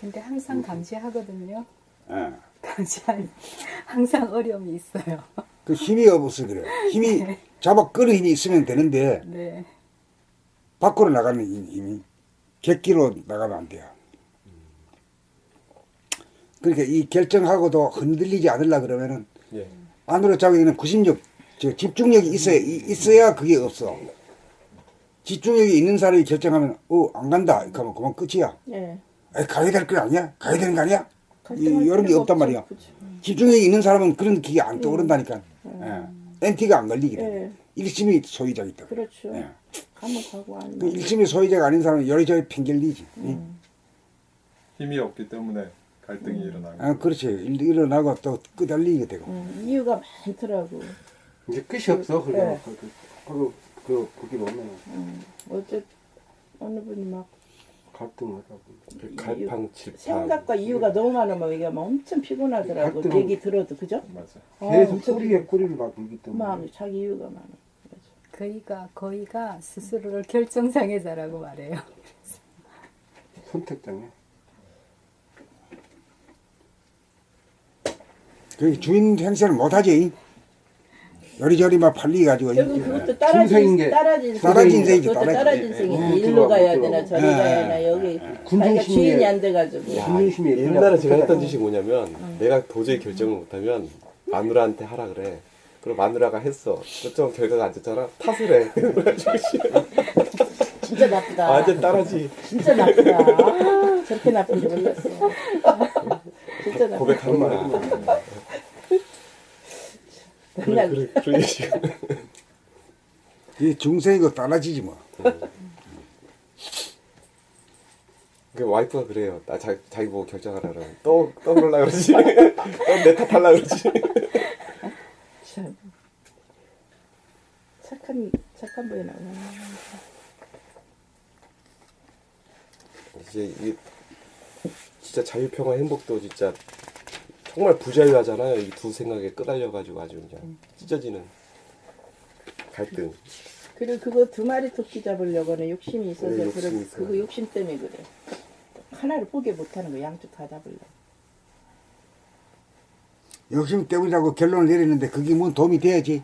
근데 항상 감지하거든요. 예. 감지하니 항상 어려움이 있어요. 그 힘이 없어서 그래. 힘이 잡아 끌는 힘이 있으면 되는데 네. 밖으로 나가는 힘이 객기로 나가면 안 돼요. 그러니까 이 결정하고도 흔들리지 않으려 그러면은 예. 안으로 잡기에는 구심력, 집중력이 있어야 그게 없어. 집중력이 있는 사람이 결정하면 안 간다. 이렇게 하면 그만 끝이야. 예. 가야 될 거 아니야? 가야 되는 거 아니야? 갈등할 이런 게 필요가 없단 없죠. 말이야. 그죠. 집중력이 있는 사람은 그런 기계 안 떠오른다니까. 엔티가 안 걸리게 돼. 예. 일심이 소유자기 때문에. 그렇죠. 예. 가면 가고 아니면 그 일심이 소유자가 아닌 사람은 여리저리 팽결리지. 힘이 없기 때문에 갈등이 일어나는 거예요. 그렇지. 일어나고 또 끄달리게 되고. 이유가 많더라고. 이제 끝이 없어. 네. 거기 보면은 어째 어느 분이 막 갈등을 하고. 갈팡질팡. 생각과 이유가 너무 많으면 이게 막 엄청 피곤하더라고. 갈등. 얘기 들어도 그죠? 맞아요. 계속 엄청 꼬리에 꼬리를 막 물기 때문에. 마음이 자기 이유가 많아. 거의가 스스로를 결정장애자라고 말해요. 선택장애. 그 주인 행세를 못하지. 여리저리 막 팔리가지고. 결국 그것도 중생인 게- 따라진 따라진 인생이지, 그것도 따라진. 따라진 인생이지. 예. 일로 가야 들어가고 되나 저리 들어가고. 가야 예. 되나 여기 군중심리에- 자기가 주인이 안 돼가지고. 군중심이 옛날에 제가 했던 짓이 뭐냐면 내가 도저히 결정을 못하면 마누라한테 하라 그래. 그럼 마누라가 했어. 결정 결과가 안 좋잖아. 탓을 해. 진짜 나쁘다. 완전 따라지. 진짜 나쁘다. 아, 저렇게 나쁜지 몰랐어. 진짜 나쁘다. 고백하는 거야. 맨날 그런 식으로. 이 중생이고 따라지지 뭐. 그 와이프가 그래요. 자기 보고 결정하라 그러면 또 그러려 그러지. 또 내 탓하려 그러지. 참 착한 분이 나오네. 이제 이게 진짜 자유평화 행복도 진짜 정말 부자유하잖아요. 이 두 생각에 끄달려가지고 아주 그냥 찢어지는 갈등. 그리고 그거 두 마리 토끼 잡으려고는 욕심이 있어서 네, 욕심이 있어요. 그거 욕심 때문에 그래. 하나를 포기 못하는 거 양쪽 다 잡으려고. 욕심 때문이라고 결론을 내리는데 그게 뭔 도움이 돼야지.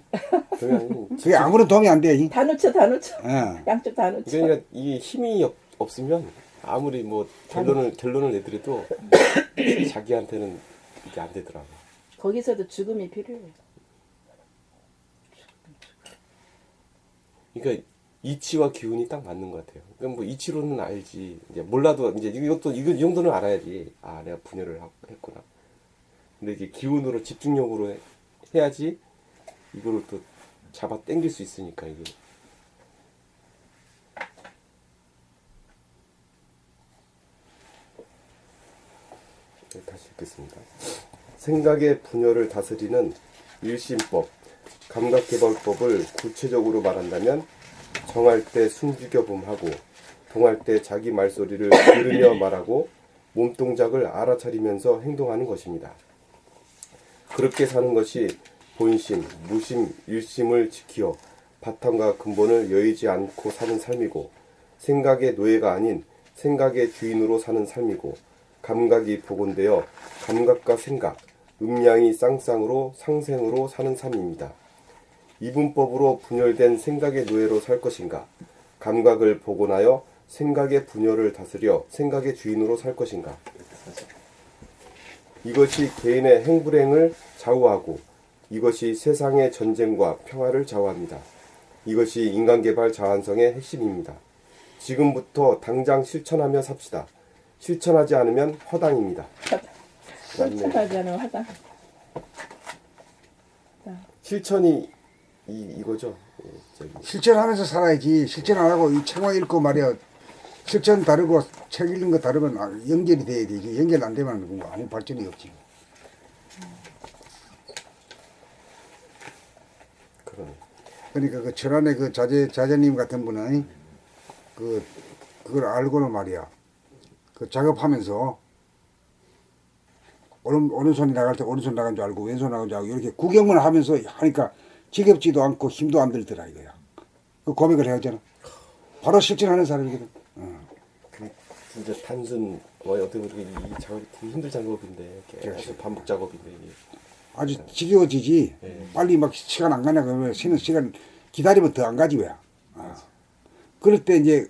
그냥 그게 아무런 도움이 안 돼. 다 놓쳐. 예. 양쪽 다 놓쳐. 그러니까 이게 힘이 없으면 아무리 뭐 결론을 내더라도 자기한테는 이게 안 되더라고. 거기서도 죽음이 필요해. 그러니까 이치와 기운이 딱 맞는 것 같아요. 그러니까 뭐 이치로는 알지. 이제 몰라도 이제 이 정도는 알아야지. 아, 내가 분열을 했구나. 근데 이제 기운으로 집중력으로 해야지 이거를 또 잡아 당길 수 있으니까 이게. 네, 다시 읽겠습니다. 생각의 분열을 다스리는 일심법, 감각개발법을 구체적으로 말한다면 정할 때 숨죽여봄하고 동할 때 자기 말소리를 들으며 말하고 몸동작을 알아차리면서 행동하는 것입니다. 그렇게 사는 것이 본심, 무심, 일심을 지키어 바탕과 근본을 여의지 않고 사는 삶이고 생각의 노예가 아닌 생각의 주인으로 사는 삶이고 감각이 복원되어 감각과 생각, 음양이 쌍쌍으로 상생으로 사는 삶입니다. 이분법으로 분열된 생각의 노예로 살 것인가? 감각을 복원하여 생각의 분열을 다스려 생각의 주인으로 살 것인가? 이것이 개인의 행불행을 좌우하고 이것이 세상의 전쟁과 평화를 좌우합니다. 이것이 인간개발 자완성의 핵심입니다. 지금부터 당장 실천하며 삽시다. 실천하지 않으면 허당입니다. 실천하지 않으면 화당. 실천이 이거죠. 실천하면서 살아야지. 실천 안 하고 이 책만 읽고 말이야. 실천 다르고 책 읽는 거 다르면 연결이 돼야 되지. 연결 안 되면 아무 발전이 없지. 그러네. 그러니까 그 철안의 그 자제님 같은 분은 그걸 알고는 말이야. 그 작업하면서 오른손이 나갈 때 오른손 나간 줄 알고 왼손 나간 줄 알고 이렇게 구경만 하면서 하니까 지겹지도 않고 힘도 안 들더라 이거야. 그 고백을 해야잖아. 바로 실천하는 사람이거든. 그 진짜 단순 어떻게 보면 이 작업이 되게 힘들 작업인데 계속 반복 작업인데 이게. 아주 지겨워지지. 네. 빨리 막 시간 안 가냐 그러면 쉬는 시간 기다리면 더 안 가지 왜? 그럴 때 이제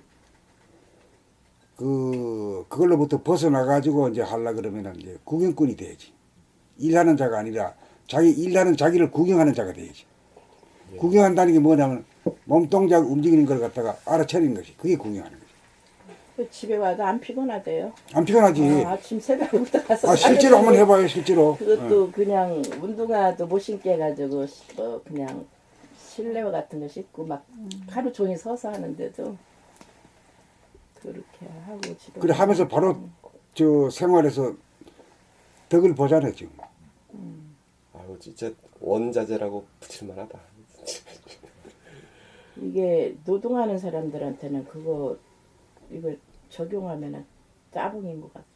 그걸로부터 벗어나 가지고 이제 하려 그러면은 이제 구경꾼이 돼야지. 일하는 자가 아니라 일하는 자기를 구경하는 자가 돼야지. 구경한다는 게 뭐냐면 몸동작 움직이는 걸 갖다가 알아차리는 것이 그게 구경하는 거지. 그 집에 와도 안 피곤하대요. 안 피곤하지. 아침 새벽부터 가서. 실제로 한번 해봐요 실제로. 그것도 그냥 운동화도 못 신게 해가지고 그냥 실내 같은 거 신고 막 하루 종일 서서 하는데도 그렇게 하고 집에. 그래 하면서 바로 저 생활에서 덕을 보잖아요 지금. 아유 진짜 원자재라고 붙일만하다. 이게 노동하는 사람들한테는 이거 적용하면은 짜봉인 것 같아.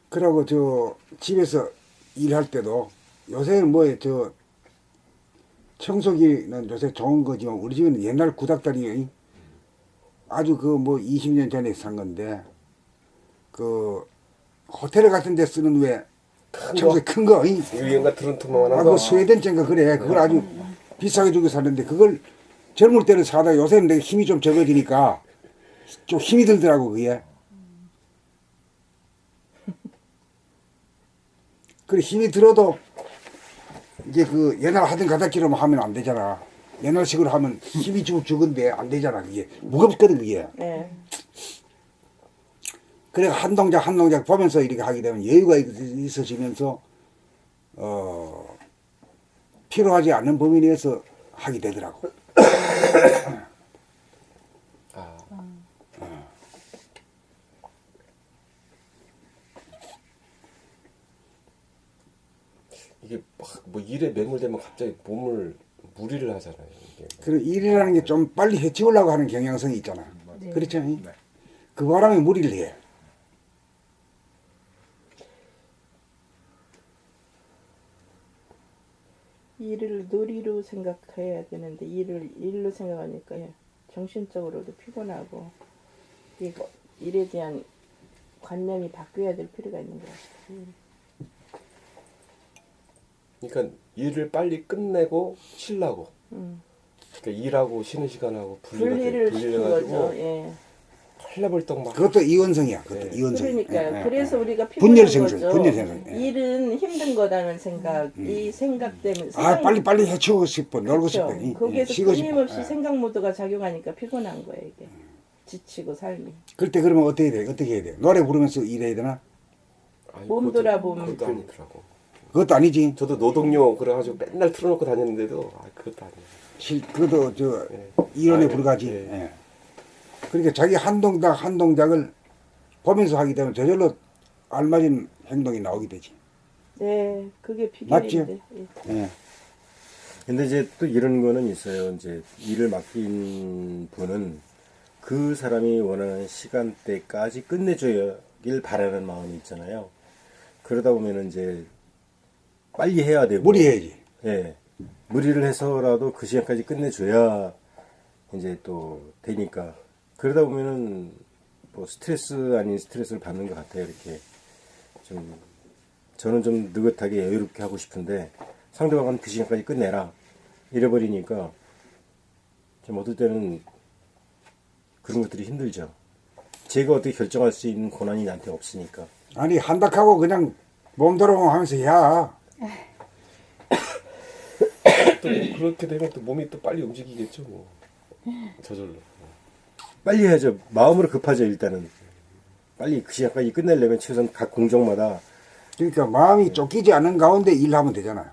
그러고 저 집에서 일할 때도 요새는 뭐에 저 청소기는 요새 좋은 거지만 우리 집은 옛날 구닥다리 아주 그 뭐 20년 전에 산 건데 그 호텔 같은 데 쓰는 왜 청소기 큰 거. 유행가 트론트만 아, 하고 그 스웨덴인가 그래. 그걸 아주 비싸게 주고 샀는데 그걸 젊을 때는 사다 요새는 내 힘이 좀 적어지니까 좀 힘이 들더라고 그게. 그래 힘이 들어도 이제 그 옛날 하던 가닥지로 하면 안 되잖아. 옛날식으로 하면 힘이 좀 적은데 안 되잖아. 그게 무겁거든 그게. 네. 그래 한 동작 한 동작 보면서 이렇게 하게 되면 여유가 있어지면서 필요하지 않는 범위 내에서 하게 되더라고. 이게 막 뭐 일에 매몰되면 갑자기 몸을 무리를 하잖아요. 이게. 그래 일이라는 게 좀 빨리 해치우려고 하는 경향성이 있잖아. 네. 그렇죠? 그 바람에 무리를 해. 일을 놀이로 생각해야 되는데 일로 생각하니까 정신적으로도 피곤하고 일에 대한 관념이 바뀌어야 될 필요가 있는 것 같아요. 그러니까 일을 빨리 끝내고 쉬려고. 그러니까 일하고 쉬는 시간하고 분리를 시킨 분리해가지고 거죠. 예. 헐레벌떡 막. 그것도 이원성이야. 그것도 네. 이원성. 그러니까요. 그래서 우리가 분열 피곤한 생성, 거죠. 분열 생성. 예. 일은 힘든 거라는 생각, 이 생각 때문에. 아 빨리 해치우고 싶어, 놀고 그렇죠. 싶어, 거기에서 쉬고 싶어. 끊임없이 예. 생각 모드가 작용하니까 피곤한 거예요 이게. 지치고 삶이. 그럴 때 그러면 어떻게 돼? 어떻게 해야 돼? 노래 부르면서 일해야 되나? 아니, 몸 그것도- 돌아보면 그것도 아니더라고. 그것도 아니지. 저도 노동요 그래가지고 맨날 틀어놓고 다녔는데도 그것도 아니에요. 그것도 저 예. 이론에 아, 불과하지. 예. 예. 그러니까 자기 한 동작을 보면서 하게 되면 저절로 알맞은 행동이 나오게 되지. 네, 그게 맞죠? 비결인데. 예. 예. 근데 이제 또 이런 거는 있어요. 이제 일을 맡긴 분은 그 사람이 원하는 시간대까지 끝내줘야길 바라는 마음이 있잖아요. 그러다 보면은 이제 빨리 해야 되고. 무리해야지. 예. 무리를 해서라도 그 시간까지 끝내줘야 이제 또 되니까. 그러다 보면은 뭐 스트레스 아닌 스트레스를 받는 것 같아요. 이렇게 좀 저는 좀 느긋하게 여유롭게 하고 싶은데 상대방은 그 시간까지 끝내라 이래버리니까 좀 어떨 때는 그런 것들이 힘들죠. 제가 어떻게 결정할 수 있는 권한이 나한테 없으니까. 아니 한닥하고 그냥 몸 돌아오고 하면서 야 또 그렇게 되면 또 몸이 또 빨리 움직이겠죠 뭐. 저절로. 빨리 해야죠. 마음으로 급하죠. 일단은 빨리 그 시간까지 끝내려면 최소한 각 공정마다 그러니까 마음이 쫓기지 않은 가운데 일하면 되잖아요.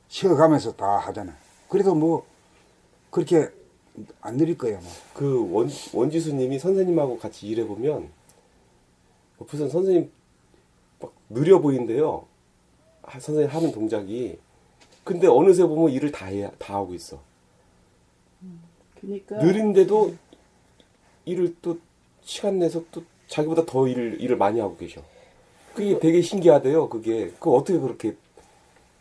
쉬어가면서 다 하잖아요. 그래도 뭐 그렇게 안 느릴 거예요. 뭐. 그 원지수님이 선생님하고 같이 일해 보면 옆에서 선생님 막 느려 보인대요. 선생님 하는 동작이. 근데 어느새 보면 일을 다 하고 있어. 그러니까 느린데도 일을 또 시간 내서 또 자기보다 더 일을 많이 하고 계셔. 그게 되게 신기하대요. 그게 어떻게 그렇게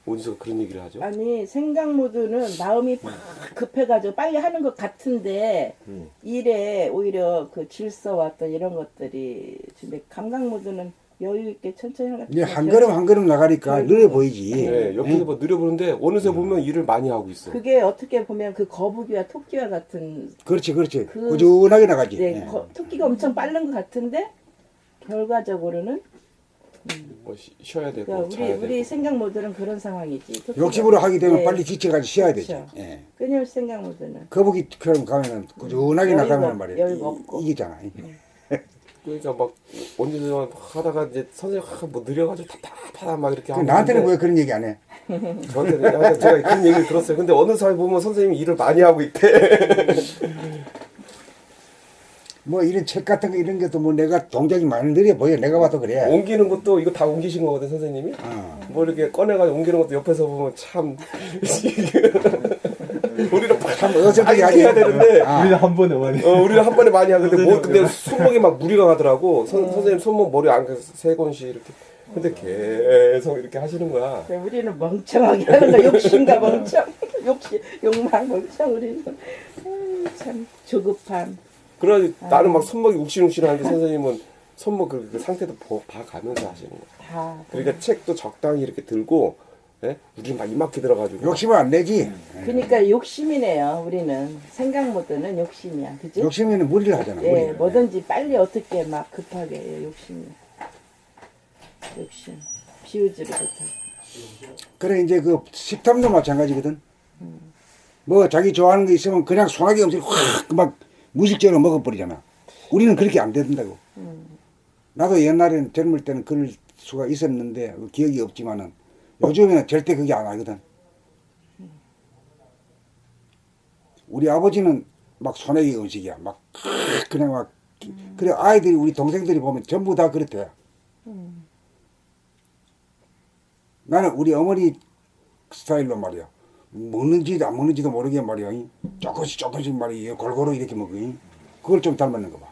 어디서 그런 얘기를 하죠? 아니 생각 모드는 마음이 막 급해가지고 빨리 하는 것 같은데 일에 오히려 그 질서와 어떤 이런 것들이 근데 감각 모드는 여유 있게 천천히 하는 이제 한 걸음 한 걸음 나가니까 느려 보이지. 네, 옆에서 뭐 느려 보는데 어느새 보면 일을 많이 하고 있어. 그게 어떻게 보면 그 거북이와 토끼와 같은 그렇지. 꾸준하게 나가지. 네, 예. 토끼가 엄청 빠른 것 같은데 결과적으로는 뭐 쉬어야 되고 그러니까 자야 우리 되고. 생각 모드는 그런 상황이지. 토끼가- 욕심으로 하게 되면 네, 빨리 지쳐가지고 쉬어야 그렇죠. 되죠. 예. 끊임없이 생각 모드는 거북이처럼 가면은 꾸준하게 여유가 나가면 말이야. 여유가 없고. 이기잖아. 그러니까 막 언제든 하다가 이제 선생님 뭐 느려가지고 답답하다 막 이렇게 하고 나한테는 있는데 왜 그런 얘기 안 해? 저한테는 제가 그런 얘기를 들었어요. 근데 어느 사이 보면 선생님이 일을 많이 하고 있대. 뭐 이런 책 같은 거 이런 것도 뭐 내가 동작이 많이 느려 보여. 내가 봐도 그래. 옮기는 것도 이거 다 옮기신 거거든 선생님이. 뭐 이렇게 꺼내가지고 옮기는 것도 옆에서 보면 참 우리는 참 어설프게 하지. 해야 되는데 우리는 한 번에 많이. 우리는 한 번에 많이 하는데 뭐 근데 손목이 막 무리가 가더라고. 선생님 손목 머리 안 가서 세 번씩 이렇게. 근데 계속 이렇게 하시는 거야. 우리는 멍청하게 하는 거 욕심과 멍청 욕망 멍청 우리는 참 조급함. 그러니 나는 막 손목이 욱신욱신하는데 선생님은 손목 그 상태도 봐가면서 하시는 거야. 다 그러니까 책도 적당히 이렇게 들고, 예? 우리는 막 이만큼 들어가지고. 욕심을 안 내지. 그러니까 욕심이네요. 우리는 생각 모드는 욕심이야, 그지? 욕심에는 무리를 하잖아. 예, 무리를. 뭐든지 빨리 어떻게 막 급하게 예, 욕심이. 욕심. 비우지를 못하고. 그래 이제 그 식탐도 마찬가지거든. 뭐 자기 좋아하는 거 있으면 그냥 소나기 없이 확막 무식적으로 먹어버리잖아. 우리는 그렇게 안 된다고. 나도 옛날에는 젊을 때는 그럴 수가 있었는데 기억이 없지만은 요즘에는 절대 그게 안 하거든. 우리 아버지는 막 소나기 음식이야. 막 그냥 막 그래 아이들이 우리 동생들이 보면 전부 다 그렇대. 나는 우리 어머니 스타일로 말이야. 먹는지도 안 먹는지도 모르게 말이야. 조금씩 말이야. 골고루 이렇게 먹어. 그걸 좀 닮았는 거 봐.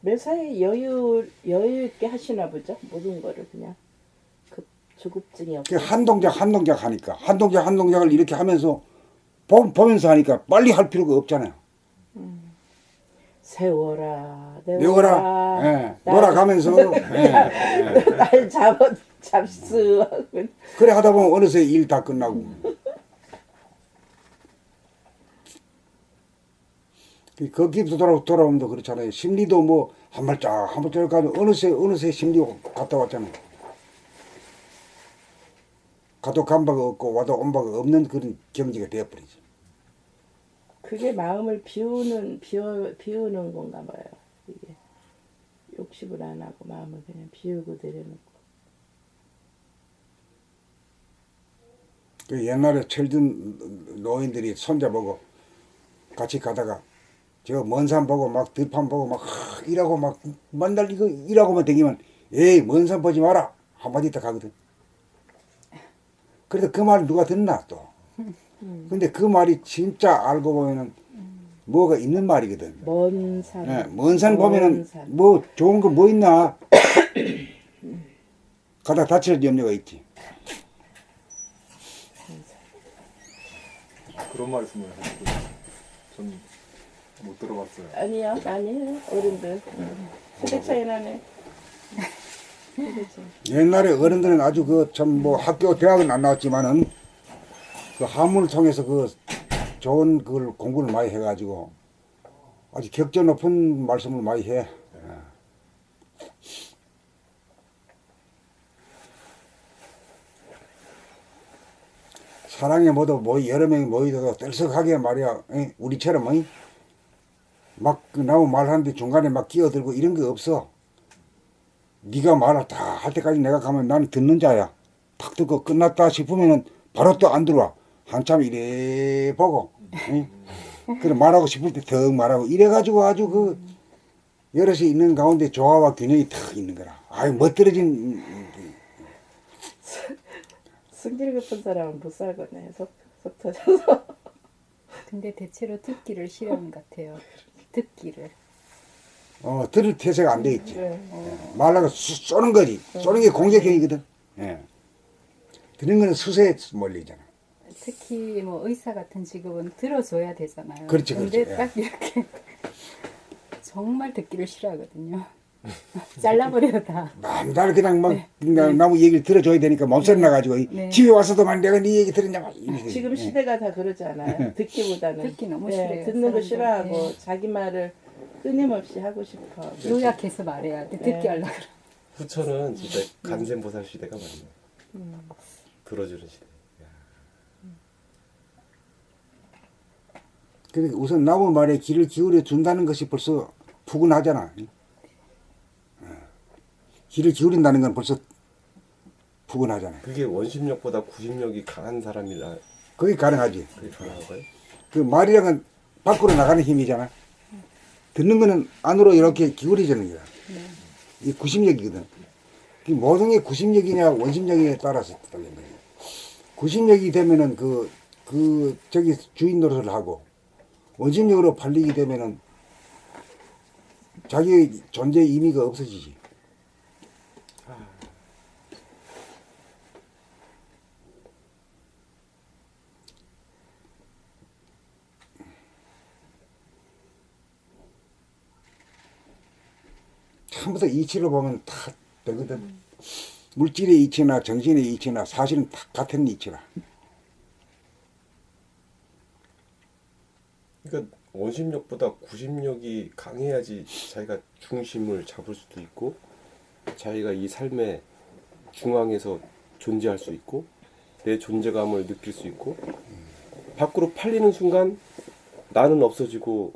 매사에 여유 있게 하시나 보죠. 모든 거를 그냥 조급증이 없고. 한 동작 하니까 한 동작을 이렇게 하면서 보면서 하니까 빨리 할 필요가 없잖아요. 세워라, 내워라, 내워라. 놀아가면서 날 잡수. 그래 하다 보면 어느새 일 다 끝나고. 거기도 돌아오면 그렇잖아요. 심리도 뭐 한 발짝 가면 어느새 심리가 갔다 왔잖아요. 가도 간 바가 없고 와도 온 바가 없는 그런 경지가 되어버리죠. 그게 마음을 비우는 건가 봐요. 이게 욕심을 안 하고 마음을 그냥 비우고 내려놓고. 그 옛날에 철든 노인들이 손잡고 같이 가다가 저 먼 산 보고 막 들판 보고 막 일하고 막 맨날 이거 일하고만 다니면 에이 먼 산 보지 마라 한마디 딱 하거든. 그래도 그 말 누가 듣나 또. 근데 그 말이 진짜 알고 보면은 뭐가 있는 말이거든. 먼 산. 예, 먼 산 보면은 먼 산. 뭐 좋은 거 뭐 있나. 가다 다칠 염려가 있지. 그런 말씀을 하시고 전 못 들어봤어요. 아니요, 아니에요. 어른들. 세대 차이 나네. 세대 차이. 옛날에 어른들은 아주 그 참 뭐 학교 대학은 안 나왔지만은 그 한문을 통해서 그 좋은 그걸 공부를 많이 해가지고 아주 격전 높은 말씀을 많이 해. 사랑에 모두 모이 여러 명이 모이다가 떨썩하게 말이야. 우리처럼 막그 나무 말하는데 중간에 막 끼어들고 이런 게 없어. 네가 말을 다 할 때까지 내가 가면 나는 듣는 자야. 탁 듣고 끝났다 싶으면은 바로 또 안 들어와. 한참 이래 보고. 그래 말하고 싶을 때 더 말하고 이래가지고 아주 그 여럿이 있는 가운데 조화와 균형이 탁 있는 거라. 아유 멋들어진 승질 급한 사람은 못 살겠네. 속 터져서. 근데 대체로 듣기를 싫어하는 것 같아요. 듣기를. 들을 태세가 안 돼 있지. 네. 말하고 쏘는 거지. 쏘는 게 공격형이거든. 예. 듣는 거는 수세에 몰리잖아. 특히 뭐 의사 같은 직업은 들어줘야 되잖아요. 그렇지, 근데 그렇지. 딱 이렇게 정말 듣기를 싫어하거든요. 잘라버려 다. 맨날 그냥 막 나무 얘기를 들어줘야 되니까 몸살이 나가지고 네. 집에 와서도만 내가 네 얘기 들었냐 막 이렇게. 지금 시대가 다 그러잖아요. 듣기보다는. 듣기 너무 네, 싫어요, 듣는 거 사람들. 싫어하고 네. 자기 말을 끊임없이 하고 싶어. 요약해서 말해야 돼. 듣기 네. 하려고 그래. 후처는 진짜 간센보살 시대가 맞네. 들어주는 시대. 그러니까 우선 나무 말에 귀를 기울여 준다는 것이 벌써 푸근하잖아. 귀를 기울인다는 건 벌써 푸근하잖아. 그게 원심력보다 구심력이 강한 사람이라 그게 가능하지. 그게 가능한 거예요? 그 말이랑은 밖으로 나가는 힘이잖아. 듣는 거는 안으로 이렇게 기울여지는 거야. 이 구심력이거든. 그 모든 게 구심력이냐 원심력이냐에 따라서 달린 거야. 구심력이 되면은 저기 주인 노릇을 하고 원심력으로 팔리게 되면은 자기의 존재의 의미가 없어지지. 처음부터 이치로 보면 다 되거든. 물질의 이치나 정신의 이치나 사실은 다 같은 이치라. 그러니까 원심력보다 구심력이 강해야지 자기가 중심을 잡을 수도 있고 자기가 이 삶의 중앙에서 존재할 수 있고 내 존재감을 느낄 수 있고 밖으로 팔리는 순간 나는 없어지고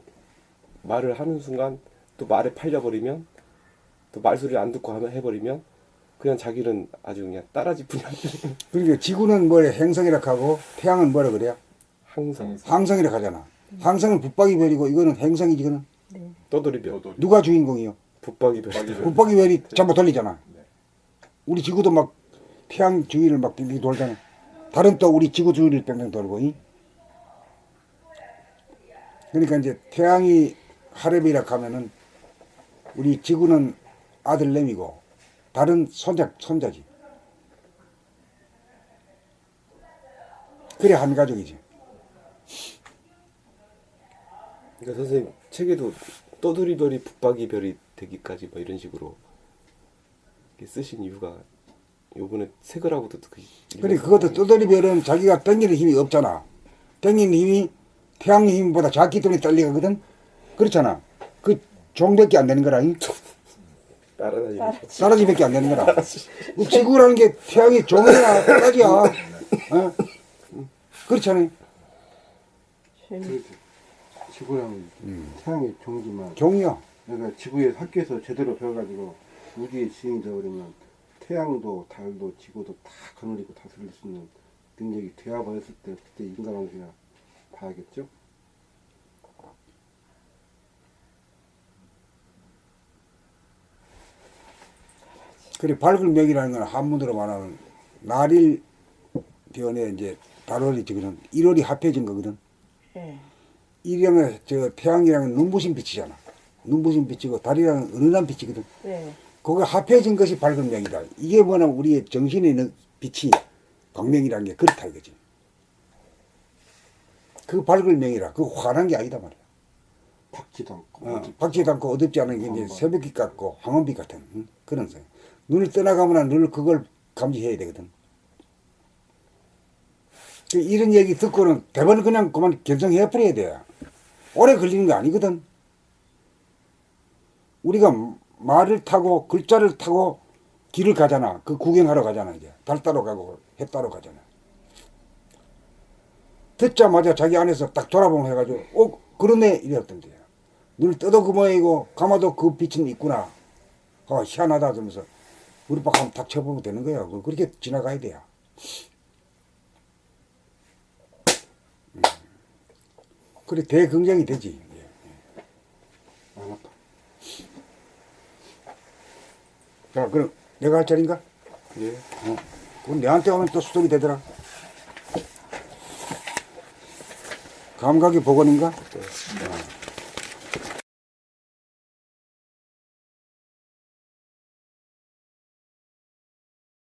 말을 하는 순간 또 말에 팔려버리면 또 말소리를 안 듣고 하면 해버리면 그냥 자기는 아주 그냥 따라지뿐이야. 그러니까 지구는 뭐래 행성이라 하고 태양은 뭐라 그래요? 항상 항성이라 하잖아. 항성은 붙박이 별이고 이거는 행성이지. 이거는 떠돌이별 누가 주인공이요? 붙박이별. 붙박이 별이 전부 돌리잖아. 우리 지구도 막 태양 주위를 막 빙빙 돌잖아. 다른 또 우리 지구 주위를 빙빙 돌고. 그러니까 이제 태양이 하렘이라 하면은 우리 지구는 아들내미고 다른 손자지. 그래 한 가족이지. 그러니까 선생님 책에도 떠돌이별이 붙박이별이 되기까지 뭐 이런 식으로 이렇게 쓰신 이유가 요번에 색을하고도 그래 그것도 떠돌이 별은 자기가 당기는 힘이 없잖아. 당기는 힘이 태양 힘보다 작기 때문에 떨리거든. 그렇잖아. 그 종밖에 안 되는 거라. 따라다니는 싸라지밖에 안 되는 거라. 그 지구라는 게 태양의 종이야, 따지야. 그렇잖아요. 지구랑 태양의 종지만 종이야. 내가 지구에 학교에서 제대로 배워가지고 우주의 주인이 되어버리면 태양도 달도 지구도 다 거느리고 다스릴 수 있는 능력이 되어버렸을 때 그때 인간왕수가 봐야겠죠? 그래 밝을 맥이라는 건 한문으로 말하는 날일 변에 이제 달월이 지거든. 1월이 합해진 거거든. 네. 일이랑은 저 태양이랑은 눈부신 빛이잖아. 눈부신 빛이고 달이랑은 은은한 빛이거든. 네. 그거 합해진 것이 밝은 명이다. 이게 뭐냐 우리의 정신에 있는 빛이 광명이라는 게 그렇다 이거지. 그 밝은 명이라 그 환한 게 아니다 말이야. 박지도 않고 박지도 않고 어둡지 않은 게 이제 새벽빛 같고 황혼빛 같은 그런 생. 눈을 떠나가면 늘 그걸 감지해야 되거든. 이런 얘기 듣고는 대번은 그냥 그만 결정해 버려야 돼. 오래 걸리는 거 아니거든. 우리가 말을 타고 글자를 타고 길을 가잖아. 그 구경하러 가잖아. 이제 달 따러 가고 해 따러 가잖아. 듣자마자 자기 안에서 딱 돌아보면 해가지고 그러네 이랬던데. 눈을 떠도 그 모양이고 감아도 그 빛은 있구나. 희한하다 하면서 우리 박 한번 탁 쳐보면 되는 거야. 그렇게 지나가야 돼요. 그래 대긍정이 되지. 안 아파. 자 그럼 내가 할 차례인가? 예. 그럼 내한테 오면 또 수동이 되더라. 감각의 복원인가?